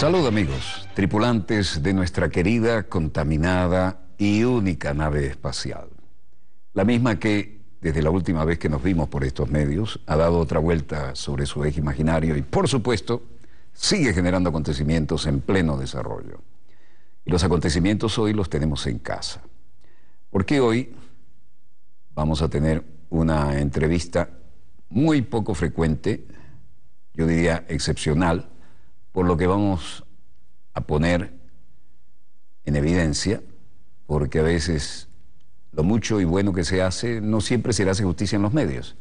Salud amigos, tripulantes de nuestra querida, contaminada y única nave espacial. La misma que, desde la última vez que nos vimos por estos medios, ha dado otra vuelta sobre su eje imaginario y, por supuesto, sigue generando acontecimientos en pleno desarrollo. Y los acontecimientos hoy los tenemos en casa. Porque hoy vamos a tener una entrevista muy poco frecuente, yo diría excepcional, por lo que vamos a poner en evidencia, porque a veces lo mucho y bueno que se hace no siempre se le hace justicia en los medios.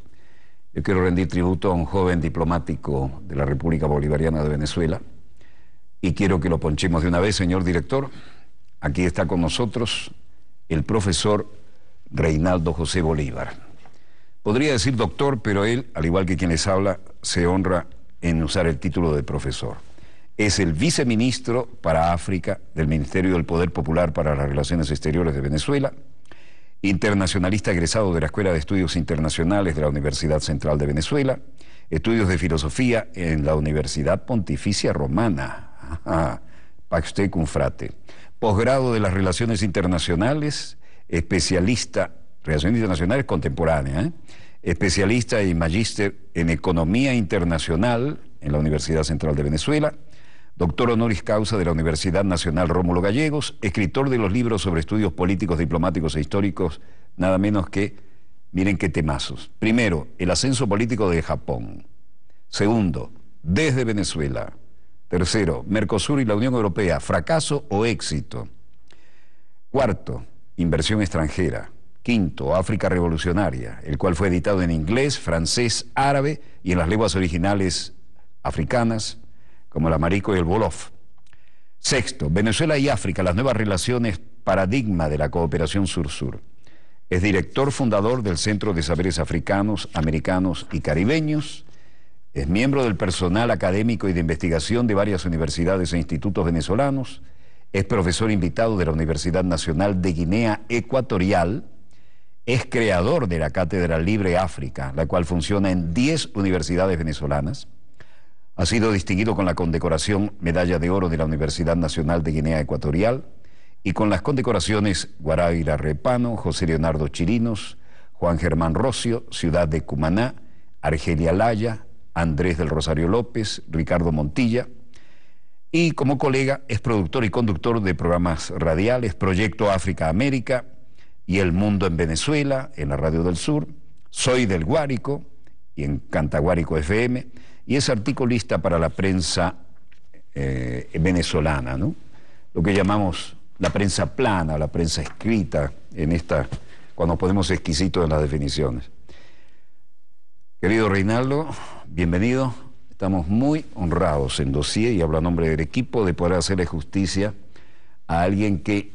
Yo quiero rendir tributo a un joven diplomático de la República Bolivariana de Venezuela y quiero que lo ponchemos de una vez, señor director. Aquí está con nosotros el profesor Reinaldo José Bolívar. Podría decir doctor, pero él, al igual que quien les habla, se honra en usar el título de profesor. Es el viceministro para África del Ministerio del Poder Popular para las Relaciones Exteriores de Venezuela, internacionalista egresado de la Escuela de Estudios Internacionales de la Universidad Central de Venezuela, estudios de filosofía en la Universidad Pontificia Romana, Pax Cum Frate, posgrado de las Relaciones Internacionales, especialista, Relaciones Internacionales contemporáneas, especialista y magíster en Economía Internacional en la Universidad Central de Venezuela, doctor honoris causa de la Universidad Nacional Rómulo Gallegos, escritor de los libros sobre estudios políticos, diplomáticos e históricos, nada menos que, miren qué temazos. Primero, el ascenso político de Japón. Segundo, desde Venezuela. Tercero, Mercosur y la Unión Europea, fracaso o éxito. Cuarto, inversión extranjera. Quinto, África Revolucionaria, el cual fue editado en inglés, francés, árabe y en las lenguas originales africanas, como el amarico y el wolof. Sexto, Venezuela y África, las nuevas relaciones, paradigma de la cooperación sur-sur. Es director fundador del Centro de Saberes Africanos, Americanos y Caribeños. Es miembro del personal académico y de investigación de varias universidades e institutos venezolanos. Es profesor invitado de la Universidad Nacional de Guinea Ecuatorial. Es creador de la Cátedra Libre África, la cual funciona en 10 universidades venezolanas. Ha sido distinguido con la condecoración Medalla de Oro de la Universidad Nacional de Guinea Ecuatorial y con las condecoraciones Guaraíra Repano, José Leonardo Chirinos, Juan Germán Rocio, Ciudad de Cumaná, Argelia Laya, Andrés del Rosario López, Ricardo Montilla. Y como colega es productor y conductor de programas radiales, Proyecto África América y El Mundo en Venezuela, en la Radio del Sur, Soy del Guárico y en Cantaguárico FM, y es articulista para la prensa venezolana, ¿no? Lo que llamamos la prensa plana, la prensa escrita, en esta, cuando ponemos exquisitos en las definiciones. Querido Reinaldo, bienvenido. Estamos muy honrados en Dossier, y hablo a nombre del equipo, de poder hacerle justicia a alguien que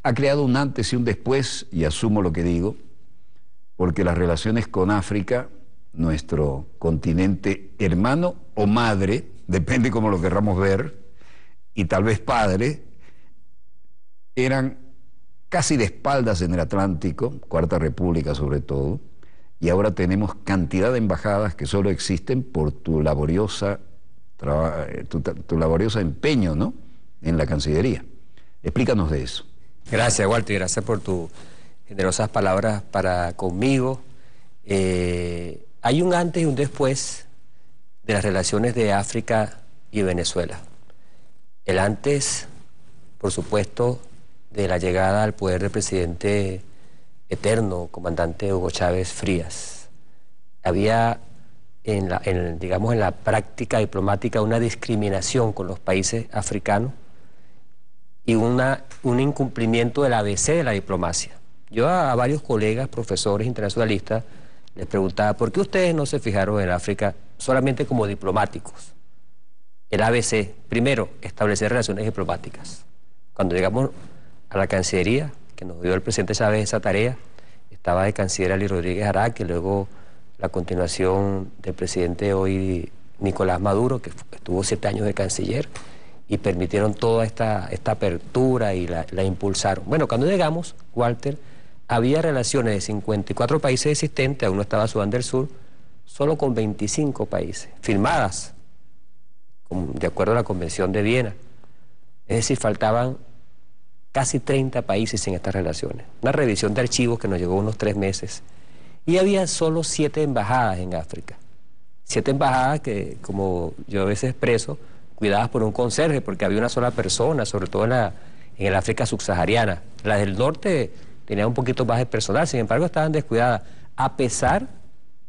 ha creado un antes y un después, y asumo lo que digo, porque las relaciones con África, nuestro continente hermano o madre, depende cómo lo querramos ver, y tal vez padre, eran casi de espaldas en el Atlántico, Cuarta República sobre todo, y ahora tenemos cantidad de embajadas que solo existen por tu laborioso empeño, ¿no?, en la Cancillería. Explícanos de eso. Gracias, Walter, y gracias por tus generosas palabras para conmigo. Hay un antes y un después de las relaciones de África y Venezuela. El antes, por supuesto, de la llegada al poder del presidente eterno, comandante Hugo Chávez Frías. Había en la práctica diplomática una discriminación con los países africanos y un incumplimiento del ABC de la diplomacia. Yo a varios colegas, profesores internacionalistas, les preguntaba, ¿por qué ustedes no se fijaron en África solamente como diplomáticos? El ABC, primero, establecer relaciones diplomáticas. Cuando llegamos a la Cancillería, que nos dio el presidente Chávez esa tarea, estaba de canciller Ali Rodríguez Araque, luego la continuación del presidente hoy Nicolás Maduro, que estuvo 7 años de canciller, y permitieron toda esta apertura y la impulsaron. Bueno, cuando llegamos, Walter, había relaciones de 54 países existentes, aún no estaba Sudán del Sur, solo con 25 países, firmadas de acuerdo a la Convención de Viena. Es decir, faltaban casi 30 países en estas relaciones. Una revisión de archivos que nos llevó unos 3 meses. Y había solo 7 embajadas en África. 7 embajadas que, como yo a veces expreso, cuidadas por un conserje, porque había una sola persona, sobre todo en el África subsahariana. Las del norte tenían un poquito más de personal, sin embargo estaban descuidadas, a pesar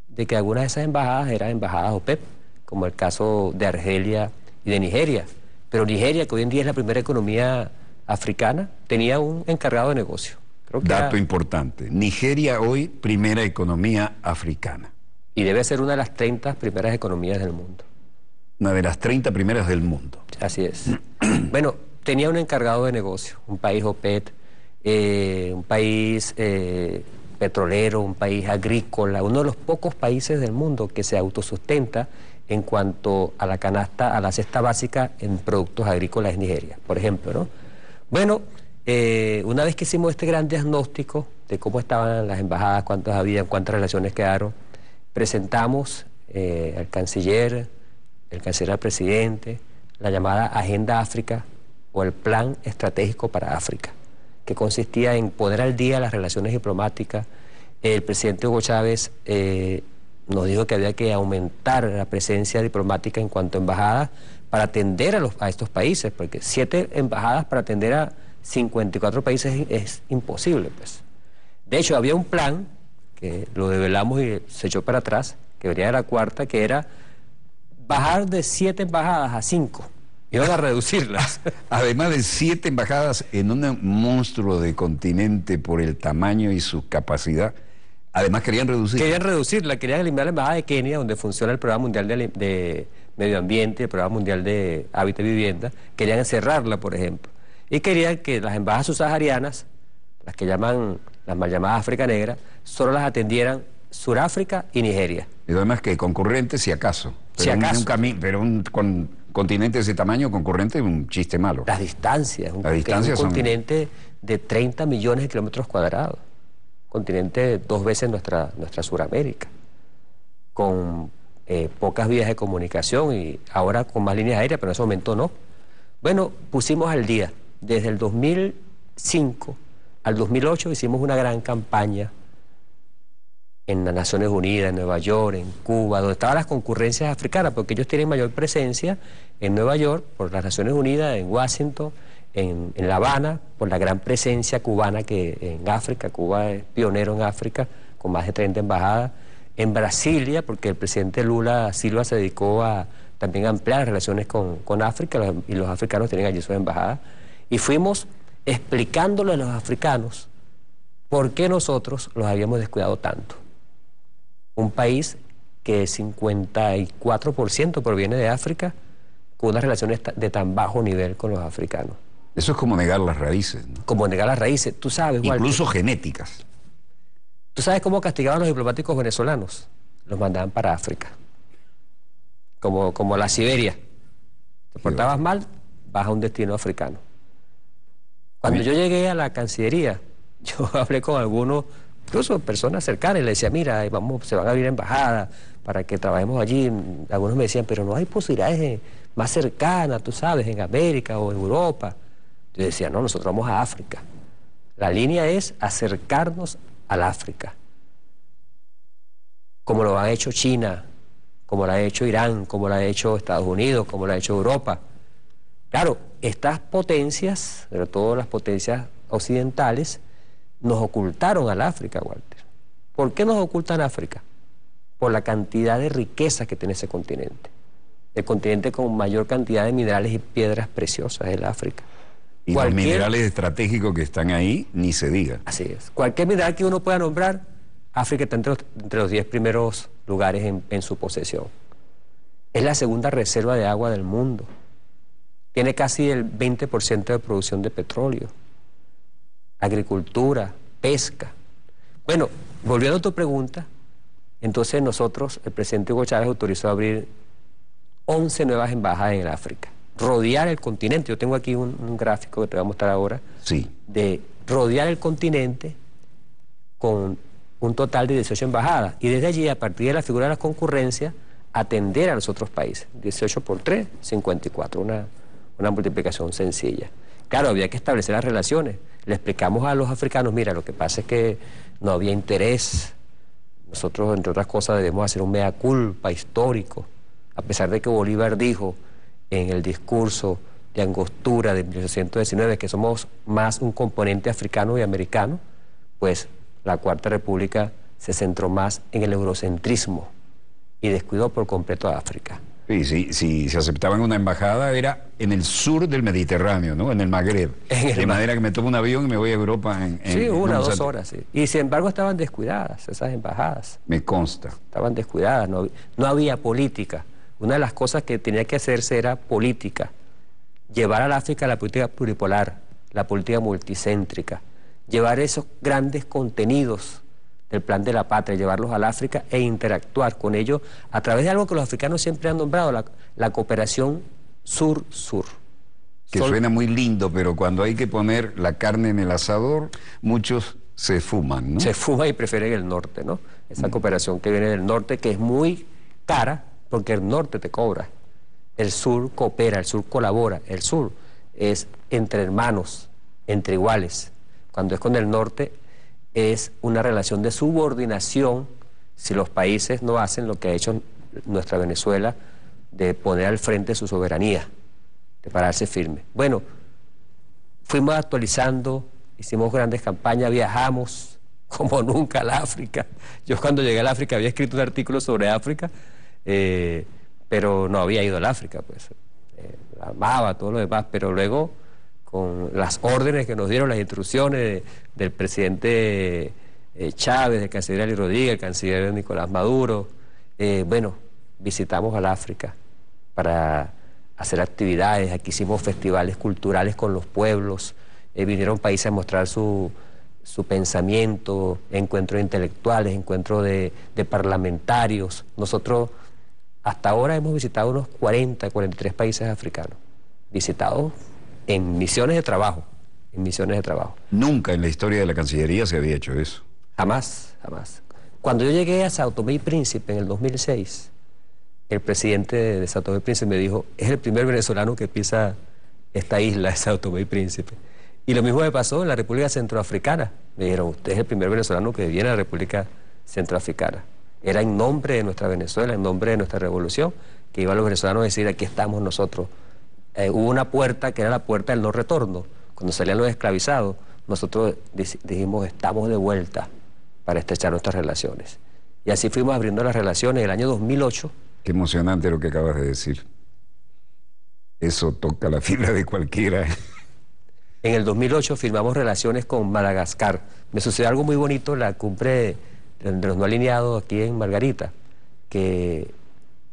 de que algunas de esas embajadas eran embajadas OPEP, como el caso de Argelia y de Nigeria. Pero Nigeria, que hoy en día es la primera economía africana, tenía un encargado de negocio. Creo que Dato importante, Nigeria hoy primera economía africana. Y debe ser una de las 30 primeras economías del mundo. Una de las 30 primeras del mundo. Así es. Bueno, tenía un encargado de negocio, un país OPEP, un país petrolero, un país agrícola, uno de los pocos países del mundo que se autosustenta en cuanto a la canasta, a la cesta básica en productos agrícolas en Nigeria, por ejemplo, ¿no? Bueno, una vez que hicimos este gran diagnóstico de cómo estaban las embajadas, cuántas había, cuántas relaciones quedaron, presentamos al canciller, el canciller al presidente, la llamada Agenda África o el Plan Estratégico para África, que consistía en poner al día las relaciones diplomáticas. El presidente Hugo Chávez nos dijo que había que aumentar la presencia diplomática en cuanto a embajadas para atender a estos países, porque 7 embajadas para atender a 54 países es imposible, pues. De hecho, había un plan que lo develamos y se echó para atrás, que venía de la cuarta, que era bajar de 7 embajadas a 5. Iban a reducirlas. Además de 7 embajadas en un monstruo de continente por el tamaño y su capacidad, además querían reducirla. Querían reducirla, querían eliminar la embajada de Kenia, donde funciona el Programa Mundial de Medio Ambiente, el Programa Mundial de Hábitat y Vivienda. Querían cerrarla, por ejemplo. Y querían que las embajadas subsaharianas, las que llaman, las mal llamadas África Negra, solo las atendieran Suráfrica y Nigeria. Y además que concurrentes, si acaso. Pero Si acaso. Pero un continente de ese tamaño, concurrente, es un chiste malo. Las distancias. Las distancias un son... continente de 30 millones de kilómetros cuadrados. Continente 2 veces nuestra Suramérica. Con pocas vías de comunicación y ahora con más líneas aéreas, pero en ese momento no. Bueno, pusimos al día. Desde el 2005 al 2008 hicimos una gran campaña en las Naciones Unidas, en Nueva York, en Cuba, donde estaban las concurrencias africanas, porque ellos tienen mayor presencia en Nueva York, por las Naciones Unidas, en Washington, en La Habana, por la gran presencia cubana que en África. Cuba es pionero en África, con más de 30 embajadas. En Brasilia, porque el presidente Lula Silva se dedicó a también a ampliar las relaciones con África, y los africanos tienen allí sus embajadas. Y fuimos explicándole a los africanos por qué nosotros los habíamos descuidado tanto. Un país que 54% proviene de África, con unas relaciones de tan bajo nivel con los africanos. Eso es como negar las raíces, ¿no? Como negar las raíces. Tú sabes, Walter, incluso genéticas. ¿Tú sabes cómo castigaban a los diplomáticos venezolanos? Los mandaban para África. Como la Siberia. Te portabas mal, vas a un destino africano. Cuando yo llegué a la Cancillería, yo hablé con algunos, incluso personas cercanas, y les decía, mira, se van a abrir embajadas para que trabajemos allí. Algunos me decían, pero no hay posibilidades más cercanas, tú sabes, en América o en Europa. Yo decía, no, nosotros vamos a África. La línea es acercarnos al África. Como lo ha hecho China, como lo ha hecho Irán, como lo ha hecho Estados Unidos, como lo ha hecho Europa. Claro, estas potencias, sobre todo las potencias occidentales, nos ocultaron al África, Walter. ¿Por qué nos ocultan África? Por la cantidad de riqueza que tiene ese continente. El continente con mayor cantidad de minerales y piedras preciosas es el África. Y los minerales estratégicos que están ahí, ni se diga. Así es. Cualquier mineral que uno pueda nombrar, África está entre los 10 primeros lugares en su posesión. Es la segunda reserva de agua del mundo. Tiene casi el 20% de producción de petróleo, agricultura, pesca. Bueno, volviendo a tu pregunta, entonces nosotros, el presidente Hugo Chávez autorizó abrir 11 nuevas embajadas en el África. Rodear el continente. Yo tengo aquí un gráfico que te voy a mostrar ahora. Sí. De rodear el continente con un total de 18 embajadas. Y desde allí, a partir de la figura de la concurrencia, atender a los otros países. 18 por 3, 54. Una una multiplicación sencilla. Claro, había que establecer las relaciones. Le explicamos a los africanos, mira, lo que pasa es que no había interés. Nosotros, entre otras cosas, debemos hacer un mea culpa histórico, a pesar de que Bolívar dijo en el discurso de Angostura de 1819 que somos más un componente africano y americano, pues la Cuarta República se centró más en el eurocentrismo y descuidó por completo a África. Sí, si se aceptaba en una embajada era en el sur del Mediterráneo, ¿no? En el Magreb. De manera que me tomo un avión y me voy a Europa sí, 1 o 2 horas, sí. Y sin embargo estaban descuidadas esas embajadas. Me consta. Estaban descuidadas, no había política. Una de las cosas que tenía que hacerse era política. Llevar al África la política pluripolar, la política multicéntrica. Llevar esos grandes contenidos del plan de la patria, llevarlos al África e interactuar con ellos a través de algo que los africanos siempre han nombrado, la cooperación sur-sur. Que suena muy lindo, pero cuando hay que poner la carne en el asador, muchos se fuman, ¿no? Se fuma y prefieren el norte, ¿no? Esa cooperación que viene del norte, que es muy cara, porque el norte te cobra. El sur coopera, el sur colabora, el sur es entre hermanos, entre iguales. Cuando es con el norte, es una relación de subordinación si los países no hacen lo que ha hecho nuestra Venezuela, de poner al frente su soberanía, de pararse firme. Bueno, fuimos actualizando, hicimos grandes campañas, viajamos como nunca al África. Yo cuando llegué al África había escrito un artículo sobre África, pero no había ido al África, pues amaba todo lo demás, pero luego con las órdenes que nos dieron, las instrucciones del presidente Chávez, del canciller Ali Rodríguez, el canciller Nicolás Maduro, bueno, visitamos al África para hacer actividades. Aquí hicimos festivales culturales con los pueblos, vinieron países a mostrar su pensamiento, encuentros intelectuales, encuentros de parlamentarios. Nosotros hasta ahora hemos visitado unos 43 países africanos, visitados en misiones de trabajo, Nunca en la historia de la Cancillería se había hecho eso. Jamás, jamás. Cuando yo llegué a Sao Tomé y Príncipe en el 2006, el presidente de Sao Tomé y Príncipe me dijo, es el primer venezolano que pisa esta isla de Sao Tomé y Príncipe. Y lo mismo me pasó en la República Centroafricana. Me dijeron, usted es el primer venezolano que viene a la República Centroafricana. Era en nombre de nuestra Venezuela, en nombre de nuestra revolución, que iban los venezolanos a decir, aquí estamos nosotros. Hubo una puerta que era la puerta del no retorno. Cuando salían los esclavizados, nosotros dijimos, estamos de vuelta para estrechar nuestras relaciones. Y así fuimos abriendo las relaciones. El año 2008... Qué emocionante lo que acabas de decir. Eso toca la fibra de cualquiera. En el 2008 firmamos relaciones con Madagascar. Me sucedió algo muy bonito en la cumbre de los no alineados aquí en Margarita, que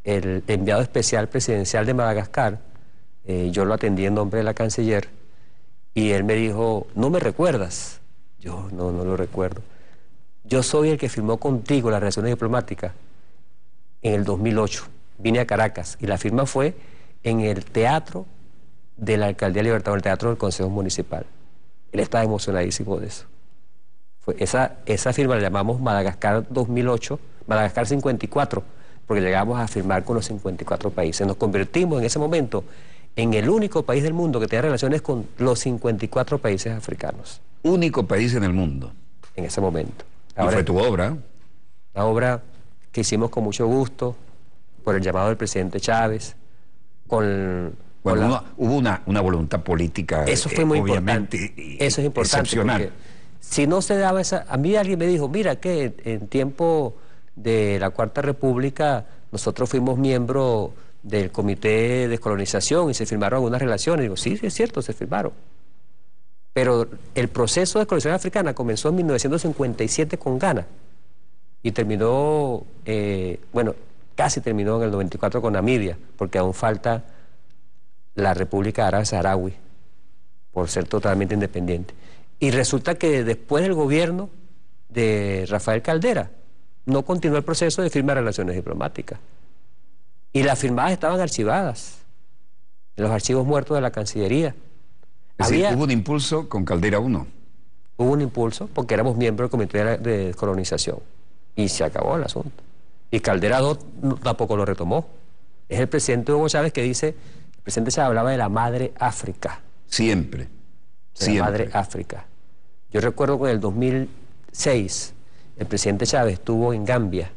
el enviado especial presidencial de Madagascar, yo lo atendí en nombre de la canciller, y él me dijo, ¿no me recuerdas? Yo no lo recuerdo. Yo soy el que firmó contigo las relaciones diplomáticas en el 2008. Vine a Caracas y la firma fue en el teatro de la Alcaldía Libertad, el teatro del Consejo Municipal. Él estaba emocionadísimo de eso. Esa firma la llamamos Madagascar 2008, Madagascar 54, porque llegamos a firmar con los 54 países. Nos convertimos en ese momento en el único país del mundo que tenía relaciones con los 54 países africanos. Único país en el mundo. En ese momento. Ahora, y fue tu obra. Una obra que hicimos con mucho gusto, por el llamado del presidente Chávez, hubo una voluntad política. Eso fue muy importante. Eso es importante. Excepcional. Si no se daba esa... A mí alguien me dijo, mira que en tiempo de la Cuarta República nosotros fuimos miembros del Comité de Descolonización y se firmaron algunas relaciones. Digo, sí, es cierto, se firmaron. Pero el proceso de descolonización africana comenzó en 1957 con Ghana y terminó, bueno, casi terminó en el 94 con Namibia, porque aún falta la República Árabe Saharaui por ser totalmente independiente. Y resulta que después del gobierno de Rafael Caldera no continuó el proceso de firma de relaciones diplomáticas. Y las firmadas estaban archivadas en los archivos muertos de la Cancillería. Es decir, hubo un impulso con Caldera 1. Hubo un impulso porque éramos miembros del Comité de Descolonización y se acabó el asunto. Y Caldera 2 tampoco lo retomó. Es el presidente Hugo Chávez que dice, el presidente Chávez hablaba de la madre África. Siempre. De Siempre. la madre África. Yo recuerdo que en el 2006 el presidente Chávez estuvo en Gambia,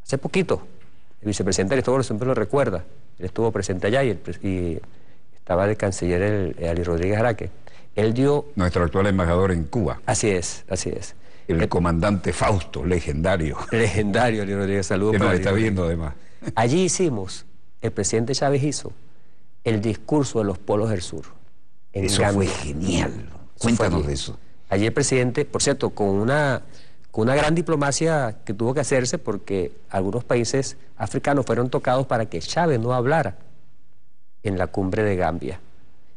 hace poquito. El vicepresidente Aristóbulo siempre lo recuerda. Él estuvo presente allá y estaba de canciller Ali Rodríguez Araque. Él dio... Nuestro actual embajador en Cuba. Así es, así es. El comandante Fausto, legendario. Legendario, Ali Rodríguez, saludos. Que nos para está Ali viendo además. Allí el presidente Chávez hizo el discurso de los polos del sur. Eso fue genial. Cuéntanos de eso. Allí el presidente, por cierto, con una gran diplomacia que tuvo que hacerse porque algunos países africanos fueron tocados para que Chávez no hablara en la cumbre de Gambia.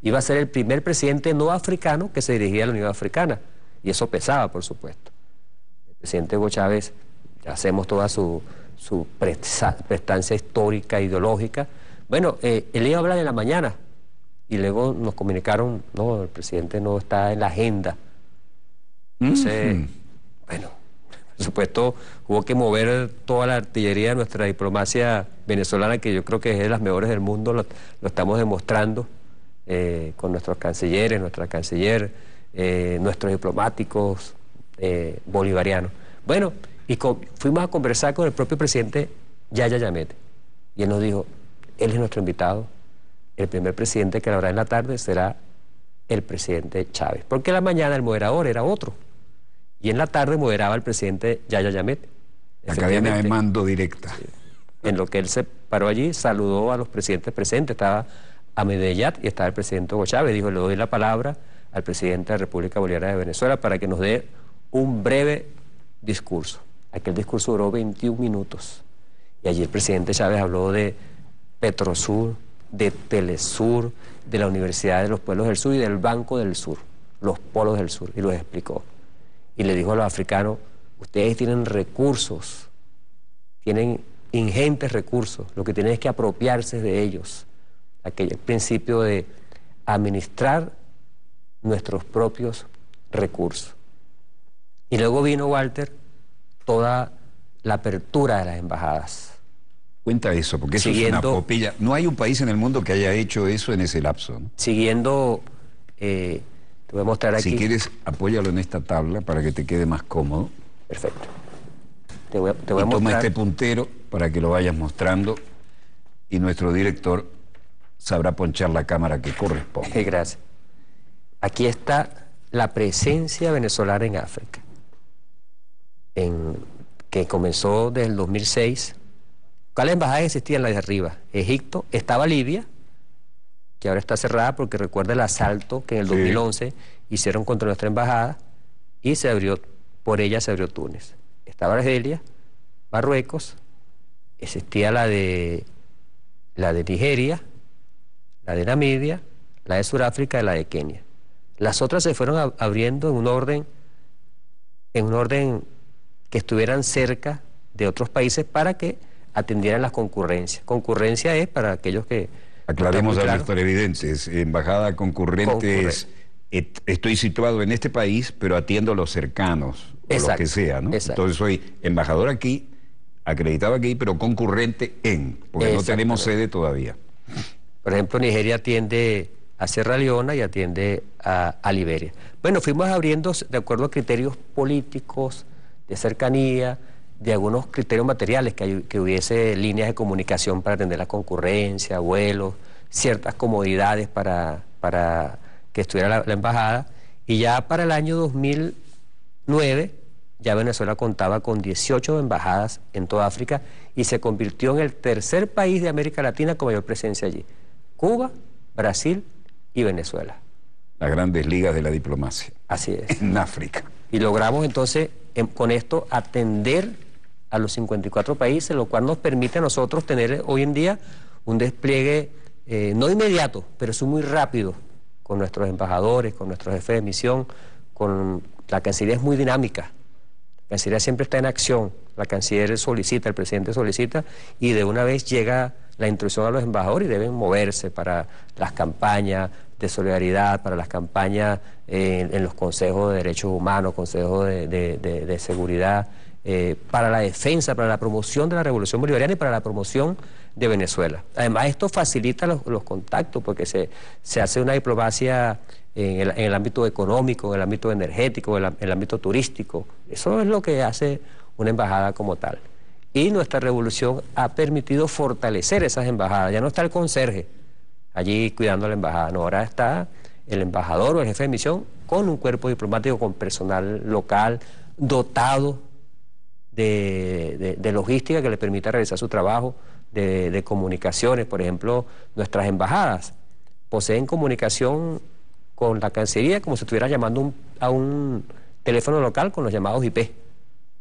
Iba a ser el primer presidente no africano que se dirigía a la Unión Africana, y eso pesaba, por supuesto. El presidente Hugo Chávez, ya hacemos toda su prestancia histórica, ideológica. Bueno, él iba a hablar en la mañana, y luego nos comunicaron, no, el presidente no está en la agenda. Entonces, bueno, por supuesto, hubo que mover toda la artillería de nuestra diplomacia venezolana, que yo creo que es de las mejores del mundo, lo estamos demostrando con nuestros cancilleres, nuestra canciller, nuestros diplomáticos bolivarianos. Bueno, y fuimos a conversar con el propio presidente Yahya Jammeh, y él nos dijo, él es nuestro invitado, el primer presidente que habrá en la tarde será el presidente Chávez, porque en la mañana el moderador era otro, y en la tarde moderaba el presidente Yahya Jammeh. La cadena de mando directa. Sí. En lo que él se paró allí, saludó a los presidentes presentes, estaba Ahmadinejad y estaba el presidente Hugo Chávez, dijo, le doy la palabra al presidente de la República Bolivariana de Venezuela para que nos dé un breve discurso. Aquel discurso duró 21 minutos, y allí el presidente Chávez habló de Petrosur, de Telesur, de la Universidad de los Pueblos del Sur y del Banco del Sur, los polos del sur, y los explicó. Y le dijo a los africanos, ustedes tienen recursos, tienen ingentes recursos, lo que tienen es que apropiarse de ellos. Aquel principio de administrar nuestros propios recursos. Y luego vino, Walter, toda la apertura de las embajadas. Cuenta eso, porque eso es una popilla. No hay un país en el mundo que haya hecho eso en ese lapso, ¿no? Siguiendo, te voy a mostrar aquí. Si quieres, apóyalo en esta tabla para que te quede más cómodo. Perfecto. Te voy a mostrar. Toma este puntero para que lo vayas mostrando, y nuestro director sabrá ponchar la cámara que corresponde. Gracias. Aquí está la presencia venezolana en África, que comenzó desde el 2006. ¿Cuáles embajadas existían? Las de arriba. Egipto, estaba Libia, que ahora está cerrada porque recuerda el asalto que en el 2011 hicieron contra nuestra embajada, y por ella se abrió Túnez. Estaba Argelia, Marruecos, existía la de Nigeria, la de Namibia, la de Sudáfrica y la de Kenia. Las otras se fueron abriendo en un orden que estuvieran cerca de otros países para que atendieran las concurrencias. Concurrencia es, para aquellos que... Aclaremos a los televidentes, embajada concurrente es, estoy situado en este país, pero atiendo a los cercanos, o lo que sea, ¿no? Entonces soy embajador aquí, acreditado aquí, pero concurrente porque no tenemos sede todavía. Por ejemplo, Nigeria atiende a Sierra Leona y atiende a Liberia. Bueno, fuimos abriendo de acuerdo a criterios políticos, de cercanía, de algunos criterios materiales, que hubiese líneas de comunicación para atender la concurrencia, vuelos, ciertas comodidades para que estuviera la embajada. Y ya para el año 2009, ya Venezuela contaba con 18 embajadas en toda África y se convirtió en el tercer país de América Latina con mayor presencia allí. Cuba, Brasil y Venezuela. Las grandes ligas de la diplomacia. Así es. En África. Y logramos entonces con esto atender a los 54 países, lo cual nos permite a nosotros tener hoy en día un despliegue no inmediato, pero sí muy rápido, con nuestros embajadores, con nuestros jefes de misión, con la Cancillería es muy dinámica. La Cancillería siempre está en acción, la Canciller solicita, el presidente solicita, y de una vez llega la instrucción a los embajadores y deben moverse para las campañas de solidaridad, para las campañas en los consejos de derechos humanos, consejos de seguridad, para la defensa, para la promoción de la revolución bolivariana y para la promoción de Venezuela. Además, esto facilita los contactos porque se hace una diplomacia en el ámbito económico, en el ámbito energético, en el ámbito turístico. Eso es lo que hace una embajada como tal. Y nuestra revolución ha permitido fortalecer esas embajadas. Ya no está el conserje allí cuidando la embajada, no, ahora está el embajador o el jefe de misión con un cuerpo diplomático, con personal local, dotado de logística que le permita realizar su trabajo, de comunicaciones. Por ejemplo, nuestras embajadas poseen comunicación con la Cancillería como si estuviera llamando a un teléfono local con los llamados IP.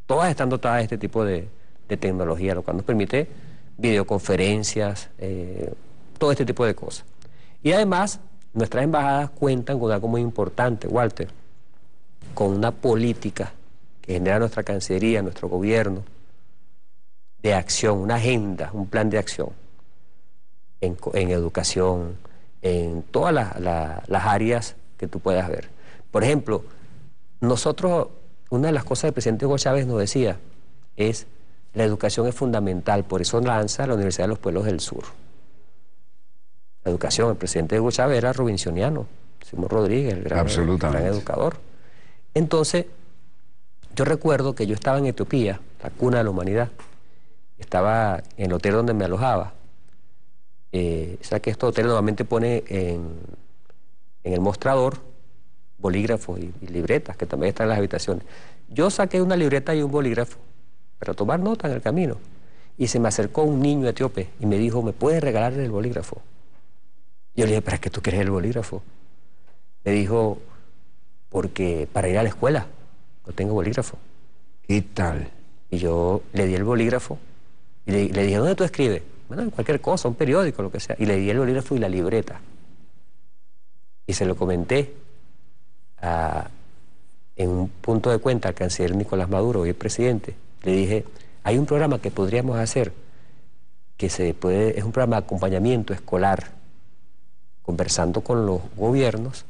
Todas están dotadas de este tipo de tecnología, lo cual nos permite videoconferencias, todo este tipo de cosas. Y además, nuestras embajadas cuentan con algo muy importante, Walter, con una política que genera nuestra Cancillería, nuestro gobierno, de acción, una agenda, un plan de acción en educación, en todas las áreas que tú puedas ver. Por ejemplo, nosotros, una de las cosas que el presidente Hugo Chávez nos decía es: la educación es fundamental, por eso lanza la Universidad de los Pueblos del Sur. La educación, el presidente Hugo Chávez era robinsoniano, Simón Rodríguez, el gran educador. Entonces, yo recuerdo que yo estaba en Etiopía, la cuna de la humanidad, estaba en el hotel donde me alojaba. O sea que este hotel normalmente pone en el mostrador bolígrafos y libretas, que también están en las habitaciones. Yo saqué una libreta y un bolígrafo para tomar nota en el camino, y se me acercó un niño etíope y me dijo: ¿me puedes regalar el bolígrafo? Yo le dije: ¿para qué tú quieres el bolígrafo? Me dijo: porque para ir a la escuela no tengo bolígrafo. ¿Qué tal? Y yo le di el bolígrafo y le dije: ¿dónde tú escribes? Bueno, en cualquier cosa, un periódico, lo que sea. Y le di el bolígrafo y la libreta. Y se lo comenté en un punto de cuenta al canciller Nicolás Maduro, hoy el presidente. Le dije: hay un programa que podríamos hacer, que es un programa de acompañamiento escolar, conversando con los gobiernos.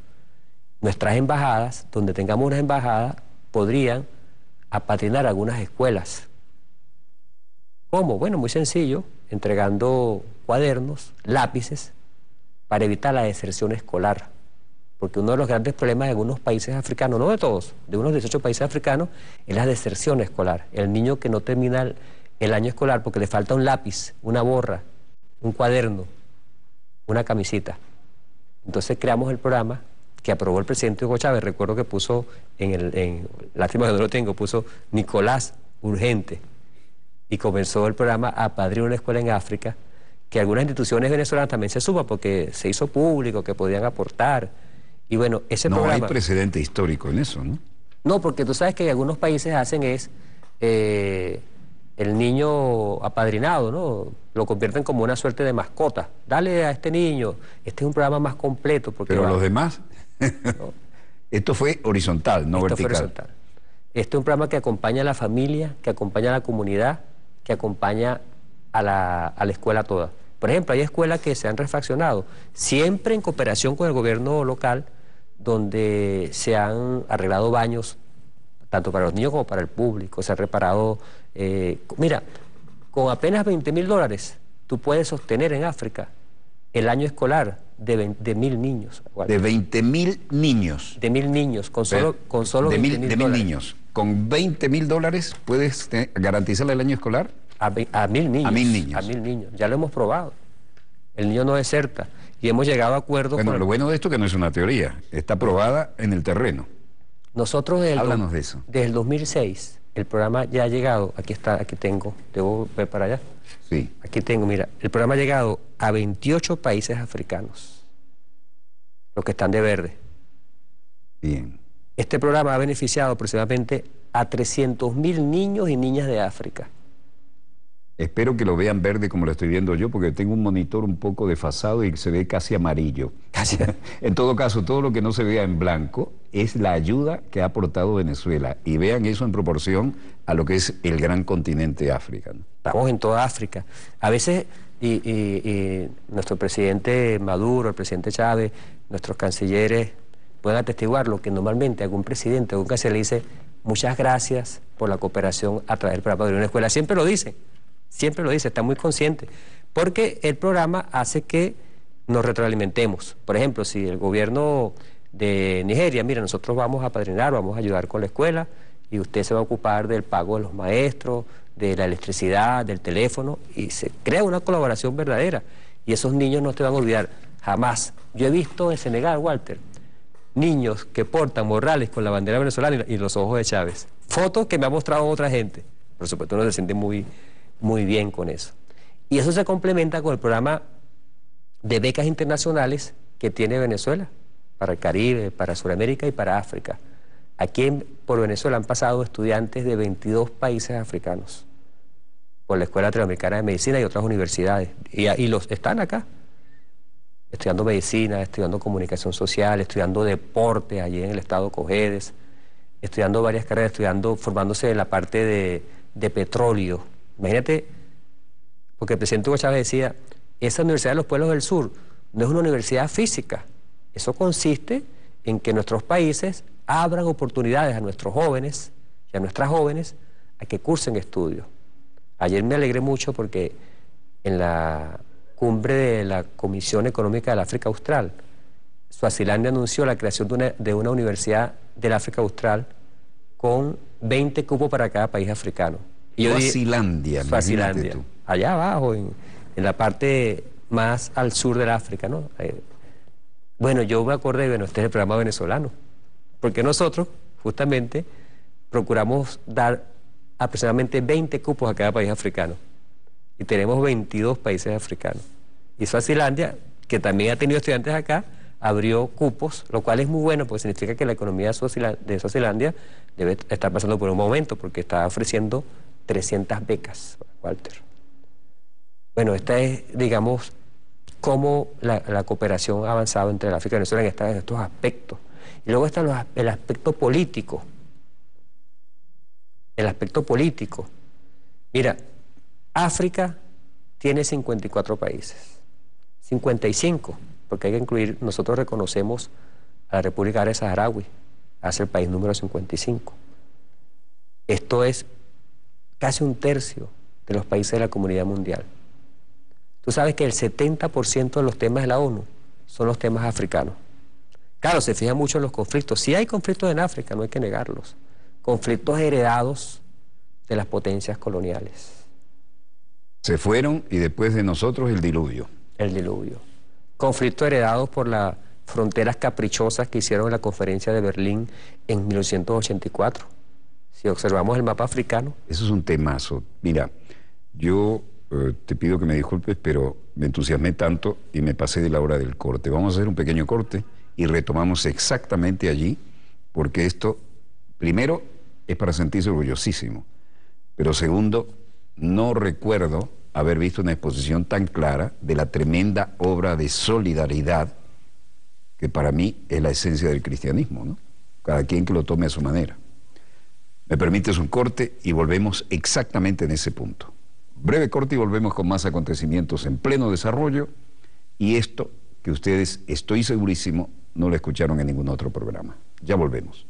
Nuestras embajadas, donde tengamos unas embajadas, podrían apadrinar algunas escuelas. ¿Cómo? Bueno, muy sencillo, entregando cuadernos, lápices, para evitar la deserción escolar. Porque uno de los grandes problemas de algunos países africanos, no de todos, de unos 18 países africanos, es la deserción escolar. El niño que no termina el año escolar porque le falta un lápiz, una borra, un cuaderno, una camisita. Entonces creamos el programa que aprobó el presidente Hugo Chávez. Recuerdo que puso lástima que no lo tengo, puso Nicolás urgente. Y comenzó el programa a padrinar una escuela en África, que algunas instituciones venezolanas también se suman porque se hizo público, que podían aportar. Y bueno, ese programa... No hay precedente histórico en eso, ¿no? No, porque tú sabes que algunos países hacen el niño apadrinado, ¿no? Lo convierten como una suerte de mascota. Dale a este niño, este es un programa más completo. Porque pero los demás... ¿no? Esto fue horizontal, no vertical. Fue horizontal. Este es un programa que acompaña a la familia, que acompaña a la comunidad, que acompaña a la escuela toda. Por ejemplo, hay escuelas que se han refaccionado, siempre en cooperación con el gobierno local, donde se han arreglado baños, tanto para los niños como para el público. Se ha reparado... mira, con apenas $20.000, tú puedes sostener en África el año escolar de 1.000 niños. ¿De 20.000 niños? De 1.000 niños, con solo $20.000. De 1.000 niños. ¿Con $20.000 puedes garantizarle el año escolar? A 1.000 niños. A 1.000 niños. A 1.000 niños. Ya lo hemos probado. El niño no deserta. Y hemos llegado a acuerdos... Bueno, lo bueno de esto es que no es una teoría. Está probada en el terreno. Nosotros Háblanos de eso. Desde el 2006, el programa ya ha llegado... Aquí está, aquí tengo. ¿Debo ver para allá? Sí. Aquí tengo, mira. El programa ha llegado a 28 países africanos. Los que están de verde. Bien. Este programa ha beneficiado aproximadamente a 300.000 niños y niñas de África. Espero que lo vean verde como lo estoy viendo yo, porque tengo un monitor un poco desfasado y se ve casi amarillo. En todo caso, todo lo que no se vea en blanco es la ayuda que ha aportado Venezuela. Y vean eso en proporción a lo que es el gran continente África, ¿no? Estamos en toda África. A veces, y nuestro presidente Maduro, el presidente Chávez, nuestros cancilleres pueden atestiguar lo que normalmente algún presidente, algún canciller le dice: muchas gracias por la cooperación a través del programa de una escuela. Siempre lo dice, está muy consciente. porque el programa hace que nos retroalimentemos. Por ejemplo, si el gobierno de Nigeria, mira, nosotros vamos a apadrinar, vamos a ayudar con la escuela y usted se va a ocupar del pago de los maestros, de la electricidad, del teléfono, y se crea una colaboración verdadera. Y esos niños no te van a olvidar jamás. Yo he visto en Senegal, Walter, niños que portan morrales con la bandera venezolana y los ojos de Chávez. Fotos que me ha mostrado otra gente. Por supuesto, uno se siente muy bien con eso. Y eso se complementa con el programa de becas internacionales que tiene Venezuela para el Caribe, para Sudamérica y para África. Aquí por Venezuela han pasado estudiantes de 22 países africanos por la Escuela Latinoamericana de Medicina y otras universidades. Y los están acá, estudiando medicina, estudiando comunicación social, estudiando deporte allí en el estado Cojedes, estudiando varias carreras, formándose en la parte de petróleo. Imagínate, porque el presidente Hugo Chávez decía, esa Universidad de los Pueblos del Sur no es una universidad física. Eso consiste en que nuestros países abran oportunidades a nuestros jóvenes y a nuestras jóvenes a que cursen estudios. Ayer me alegré mucho porque en la cumbre de la Comisión Económica del África Austral, Suazilandia anunció la creación de una universidad del África Austral con 20 cupos para cada país africano. Suazilandia, allá abajo, en la parte más al sur del África, ¿no? Bueno, yo me acordé, bueno, este es el programa venezolano, porque nosotros, justamente, procuramos dar aproximadamente 20 cupos a cada país africano, y tenemos 22 países africanos. Y Suazilandia, que también ha tenido estudiantes acá, abrió cupos, lo cual es muy bueno, porque significa que la economía de Suazilandia debe estar pasando por un momento, porque está ofreciendo 300 becas, Walter. Bueno, esta es, digamos, cómo la cooperación ha avanzado entre el África y Venezuela en estos aspectos. Y luego está el aspecto político. El aspecto político. Mira, África tiene 54 países. 55, porque hay que incluir, nosotros reconocemos a la República Árabe Saharaui, hace el país número 55. Esto es casi un tercio de los países de la comunidad mundial. Tú sabes que el 70% de los temas de la ONU son los temas africanos. Claro, se fija mucho en los conflictos. Sí hay conflictos en África, no hay que negarlos. Conflictos heredados de las potencias coloniales. Se fueron y después de nosotros el diluvio. El diluvio. Conflictos heredados por las fronteras caprichosas que hicieron en la conferencia de Berlín en 1984. Si observamos el mapa africano. Eso es un temazo. Mira, yo te pido que me disculpes, pero me entusiasmé tanto y me pasé de la hora del corte. Vamos a hacer un pequeño corte y retomamos exactamente allí, porque esto, primero, es para sentirse orgullosísimo, pero segundo, no recuerdo haber visto una exposición tan clara de la tremenda obra de solidaridad que para mí es la esencia del cristianismo, ¿no? Cada quien que lo tome a su manera. Me permites un corte y volvemos exactamente en ese punto. Breve corte y volvemos con más acontecimientos en pleno desarrollo, y esto que ustedes, estoy segurísimo, no lo escucharon en ningún otro programa. Ya volvemos.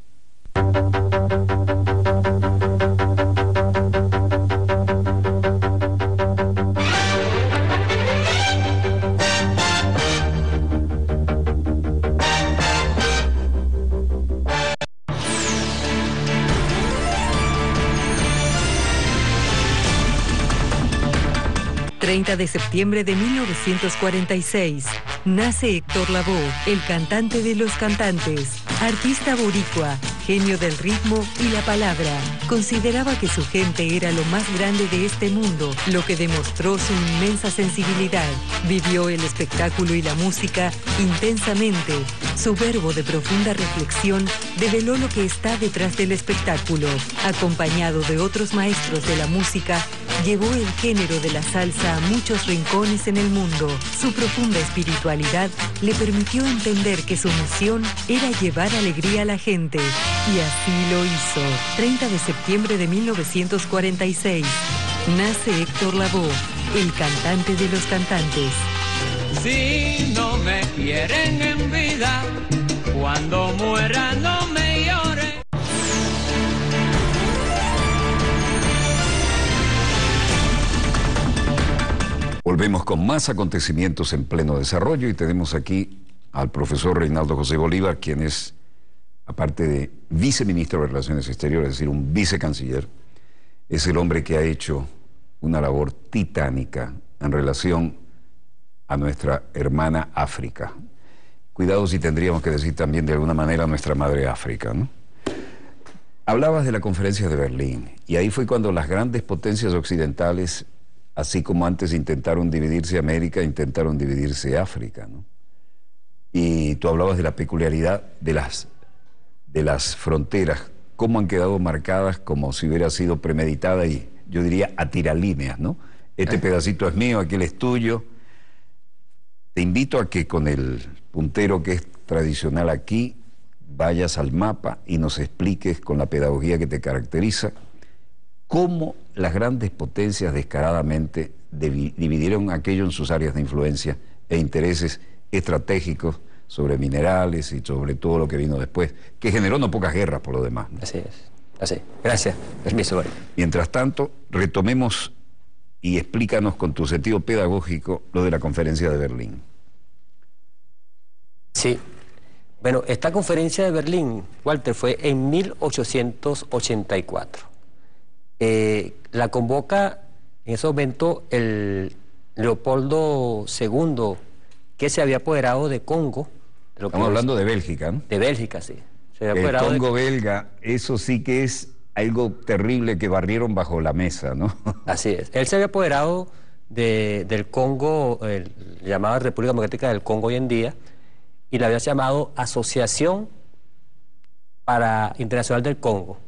De septiembre de 1946, nace Héctor Lavoe, el cantante de los cantantes, artista boricua, genio del ritmo y la palabra. Consideraba que su gente era lo más grande de este mundo, lo que demostró su inmensa sensibilidad. Vivió el espectáculo y la música intensamente. Su verbo de profunda reflexión develó lo que está detrás del espectáculo. Acompañado de otros maestros de la música, llevó el género de la salsa a muchos rincones en el mundo. Su profunda espiritualidad le permitió entender que su misión era llevar alegría a la gente. Y así lo hizo. 30 de septiembre de 1946. Nace Héctor Lavoe, el cantante de los cantantes. Si no me quieren en vida, cuando muera no me lloren. Volvemos con más acontecimientos en pleno desarrollo y tenemos aquí al profesor Reinaldo José Bolívar, quien es, aparte de viceministro de Relaciones Exteriores, es decir, un vicecanciller, es el hombre que ha hecho una labor titánica en relación a nuestra hermana África. Cuidado si tendríamos que decir también de alguna manera nuestra madre África, ¿no? Hablabas de la conferencia de Berlín, y ahí fue cuando las grandes potencias occidentales, así como antes intentaron dividirse América, intentaron dividirse África, ¿no? Y tú hablabas de la peculiaridad de las fronteras, cómo han quedado marcadas como si hubiera sido premeditada y yo diría a tiralíneas, ¿no? Este pedacito es mío, aquel es tuyo. Te invito a que con el puntero que es tradicional aquí, vayas al mapa y nos expliques con la pedagogía que te caracteriza cómo las grandes potencias descaradamente dividieron aquello en sus áreas de influencia e intereses estratégicos sobre minerales y sobre todo lo que vino después, que generó no pocas guerras por lo demás, ¿no? Así es, así. Gracias. Permiso, Mario. Mientras tanto, retomemos y explícanos con tu sentido pedagógico lo de la conferencia de Berlín. Sí. Bueno, esta conferencia de Berlín, Walter, fue en 1884. La convoca en ese momento el Leopoldo II, que se había apoderado de Congo. Estamos hablando de Bélgica, ¿no? De Bélgica, sí. Se había El apoderado Congo belga, eso sí que es algo terrible que barrieron bajo la mesa, ¿no? Así es. Él se había apoderado del Congo, llamada República Democrática del Congo hoy en día, y la había llamado Asociación Internacional del Congo.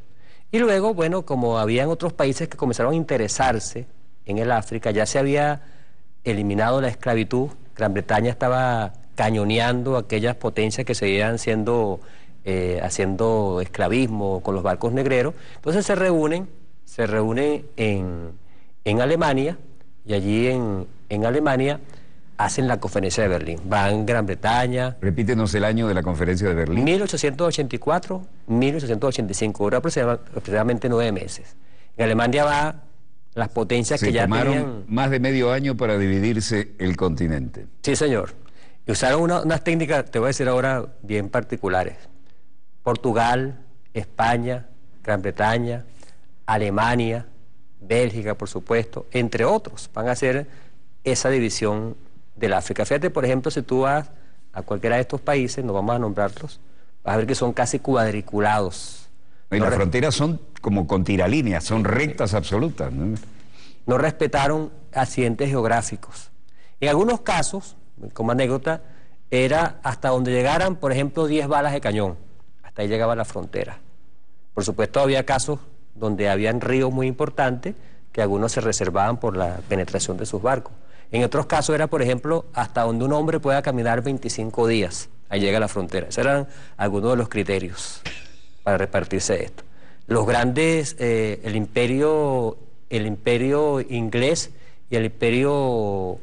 Y luego, bueno, como habían otros países que comenzaron a interesarse en el África, ya se había eliminado la esclavitud, Gran Bretaña estaba cañoneando aquellas potencias que seguían haciendo esclavismo con los barcos negreros. Entonces se reúnen en Alemania, y allí en Alemania hacen la conferencia de Berlín. Van Gran Bretaña. Repítenos el año de la conferencia de Berlín. 1884, 1885, duró aproximadamente 9 meses. En Alemania va las potencias que ya tomaron más de medio año para dividirse el continente. Sí, señor. Y usaron unas técnicas, te voy a decir ahora, bien particulares. Portugal, España, Gran Bretaña, Alemania, Bélgica, por supuesto, entre otros, van a hacer esa división del África. Fíjate, por ejemplo, si tú vas a cualquiera de estos países, no vamos a nombrarlos, vas a ver que son casi cuadriculados. Y las fronteras son como con tiralíneas, son rectas absolutas, ¿no? No respetaron accidentes geográficos. En algunos casos, como anécdota, era hasta donde llegaran, por ejemplo, 10 balas de cañón. Hasta ahí llegaba la frontera. Por supuesto, había casos donde habían ríos muy importantes que algunos se reservaban por la penetración de sus barcos. En otros casos era, por ejemplo, hasta donde un hombre pueda caminar 25 días. Ahí llega la frontera. Esos eran algunos de los criterios para repartirse esto. Los grandes, el imperio inglés y el imperio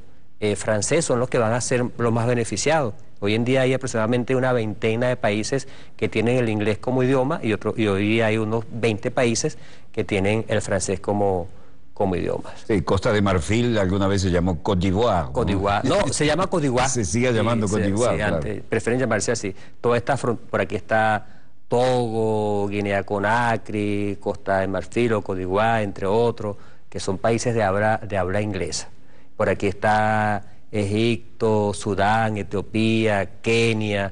francés son los que van a ser los más beneficiados. Hoy en día hay aproximadamente una veintena de países que tienen el inglés como idioma y hoy hay unos 20 países que tienen el francés como idioma. Sí, Costa de Marfil alguna vez se llamó Côte d'Ivoire, ¿no? Côte d'Ivoire. No, se llama Côte d'Ivoire. Se sigue llamando Côte d'Ivoire, sí, claro. antes, prefieren llamarse así. Toda esta por aquí está Togo, Guinea Conakry, Costa de Marfil o Côte d'Ivoire, entre otros, que son países de habla inglesa. Por aquí está Egipto, Sudán, Etiopía, Kenia,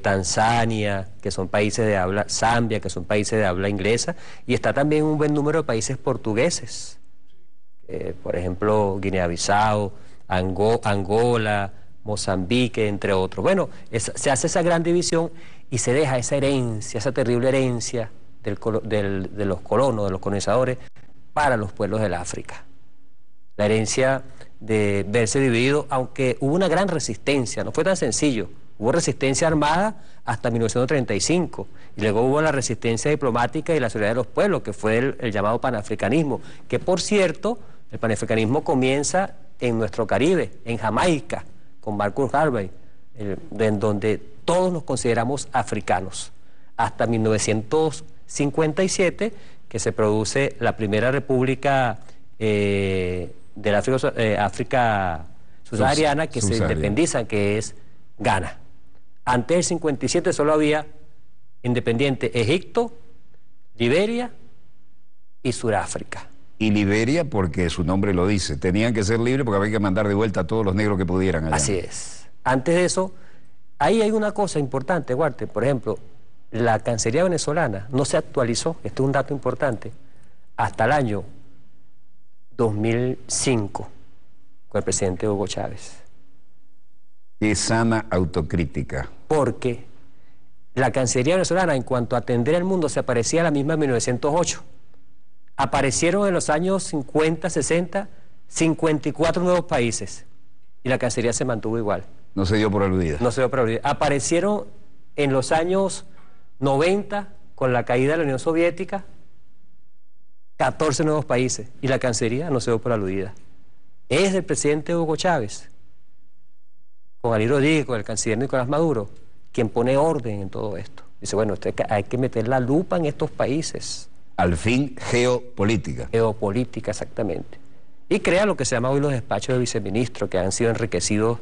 Tanzania, que son países de habla, Zambia, que son países de habla inglesa, y está también un buen número de países portugueses, por ejemplo, Guinea-Bissau, Angola, Mozambique, entre otros. Bueno, se hace esa gran división y se deja esa herencia, esa terrible herencia de los colonos, de los colonizadores, para los pueblos del África. La herencia de verse dividido, aunque hubo una gran resistencia, no fue tan sencillo. Hubo resistencia armada hasta 1935 y luego hubo la resistencia diplomática y la solidaridad de los pueblos, que fue el llamado panafricanismo, que por cierto, el panafricanismo comienza en nuestro Caribe, en Jamaica, con Marcus Garvey, en donde todos nos consideramos africanos, hasta 1957, que se produce la primera república del África subsahariana que se independizan, que es Ghana. Antes del 57 solo había independiente Egipto, Liberia y Sudáfrica. Y Liberia, porque su nombre lo dice, tenían que ser libres porque había que mandar de vuelta a todos los negros que pudieran allá. Así es. Antes de eso, ahí hay una cosa importante, Walter. Por ejemplo, la Cancillería venezolana no se actualizó, este es un dato importante, hasta el año 2005 con el presidente Hugo Chávez. Qué sana autocrítica. Porque la Cancillería venezolana, en cuanto a atender al mundo, se parecía a la misma en 1908. Aparecieron en los años 50, 60, 54 nuevos países. Y la Cancillería se mantuvo igual. No se dio por aludida. No se dio por aludida. Aparecieron en los años 90, con la caída de la Unión Soviética, 14 nuevos países. Y la Cancillería no se dio por aludida. Es el presidente Hugo Chávez, con Ali Rodríguez, con el canciller Nicolás Maduro, quien pone orden en todo esto. Dice, bueno, hay que meter la lupa en estos países. Al fin, geopolítica. Geopolítica, exactamente. Y crea lo que se llama hoy los despachos de viceministros, que han sido enriquecidos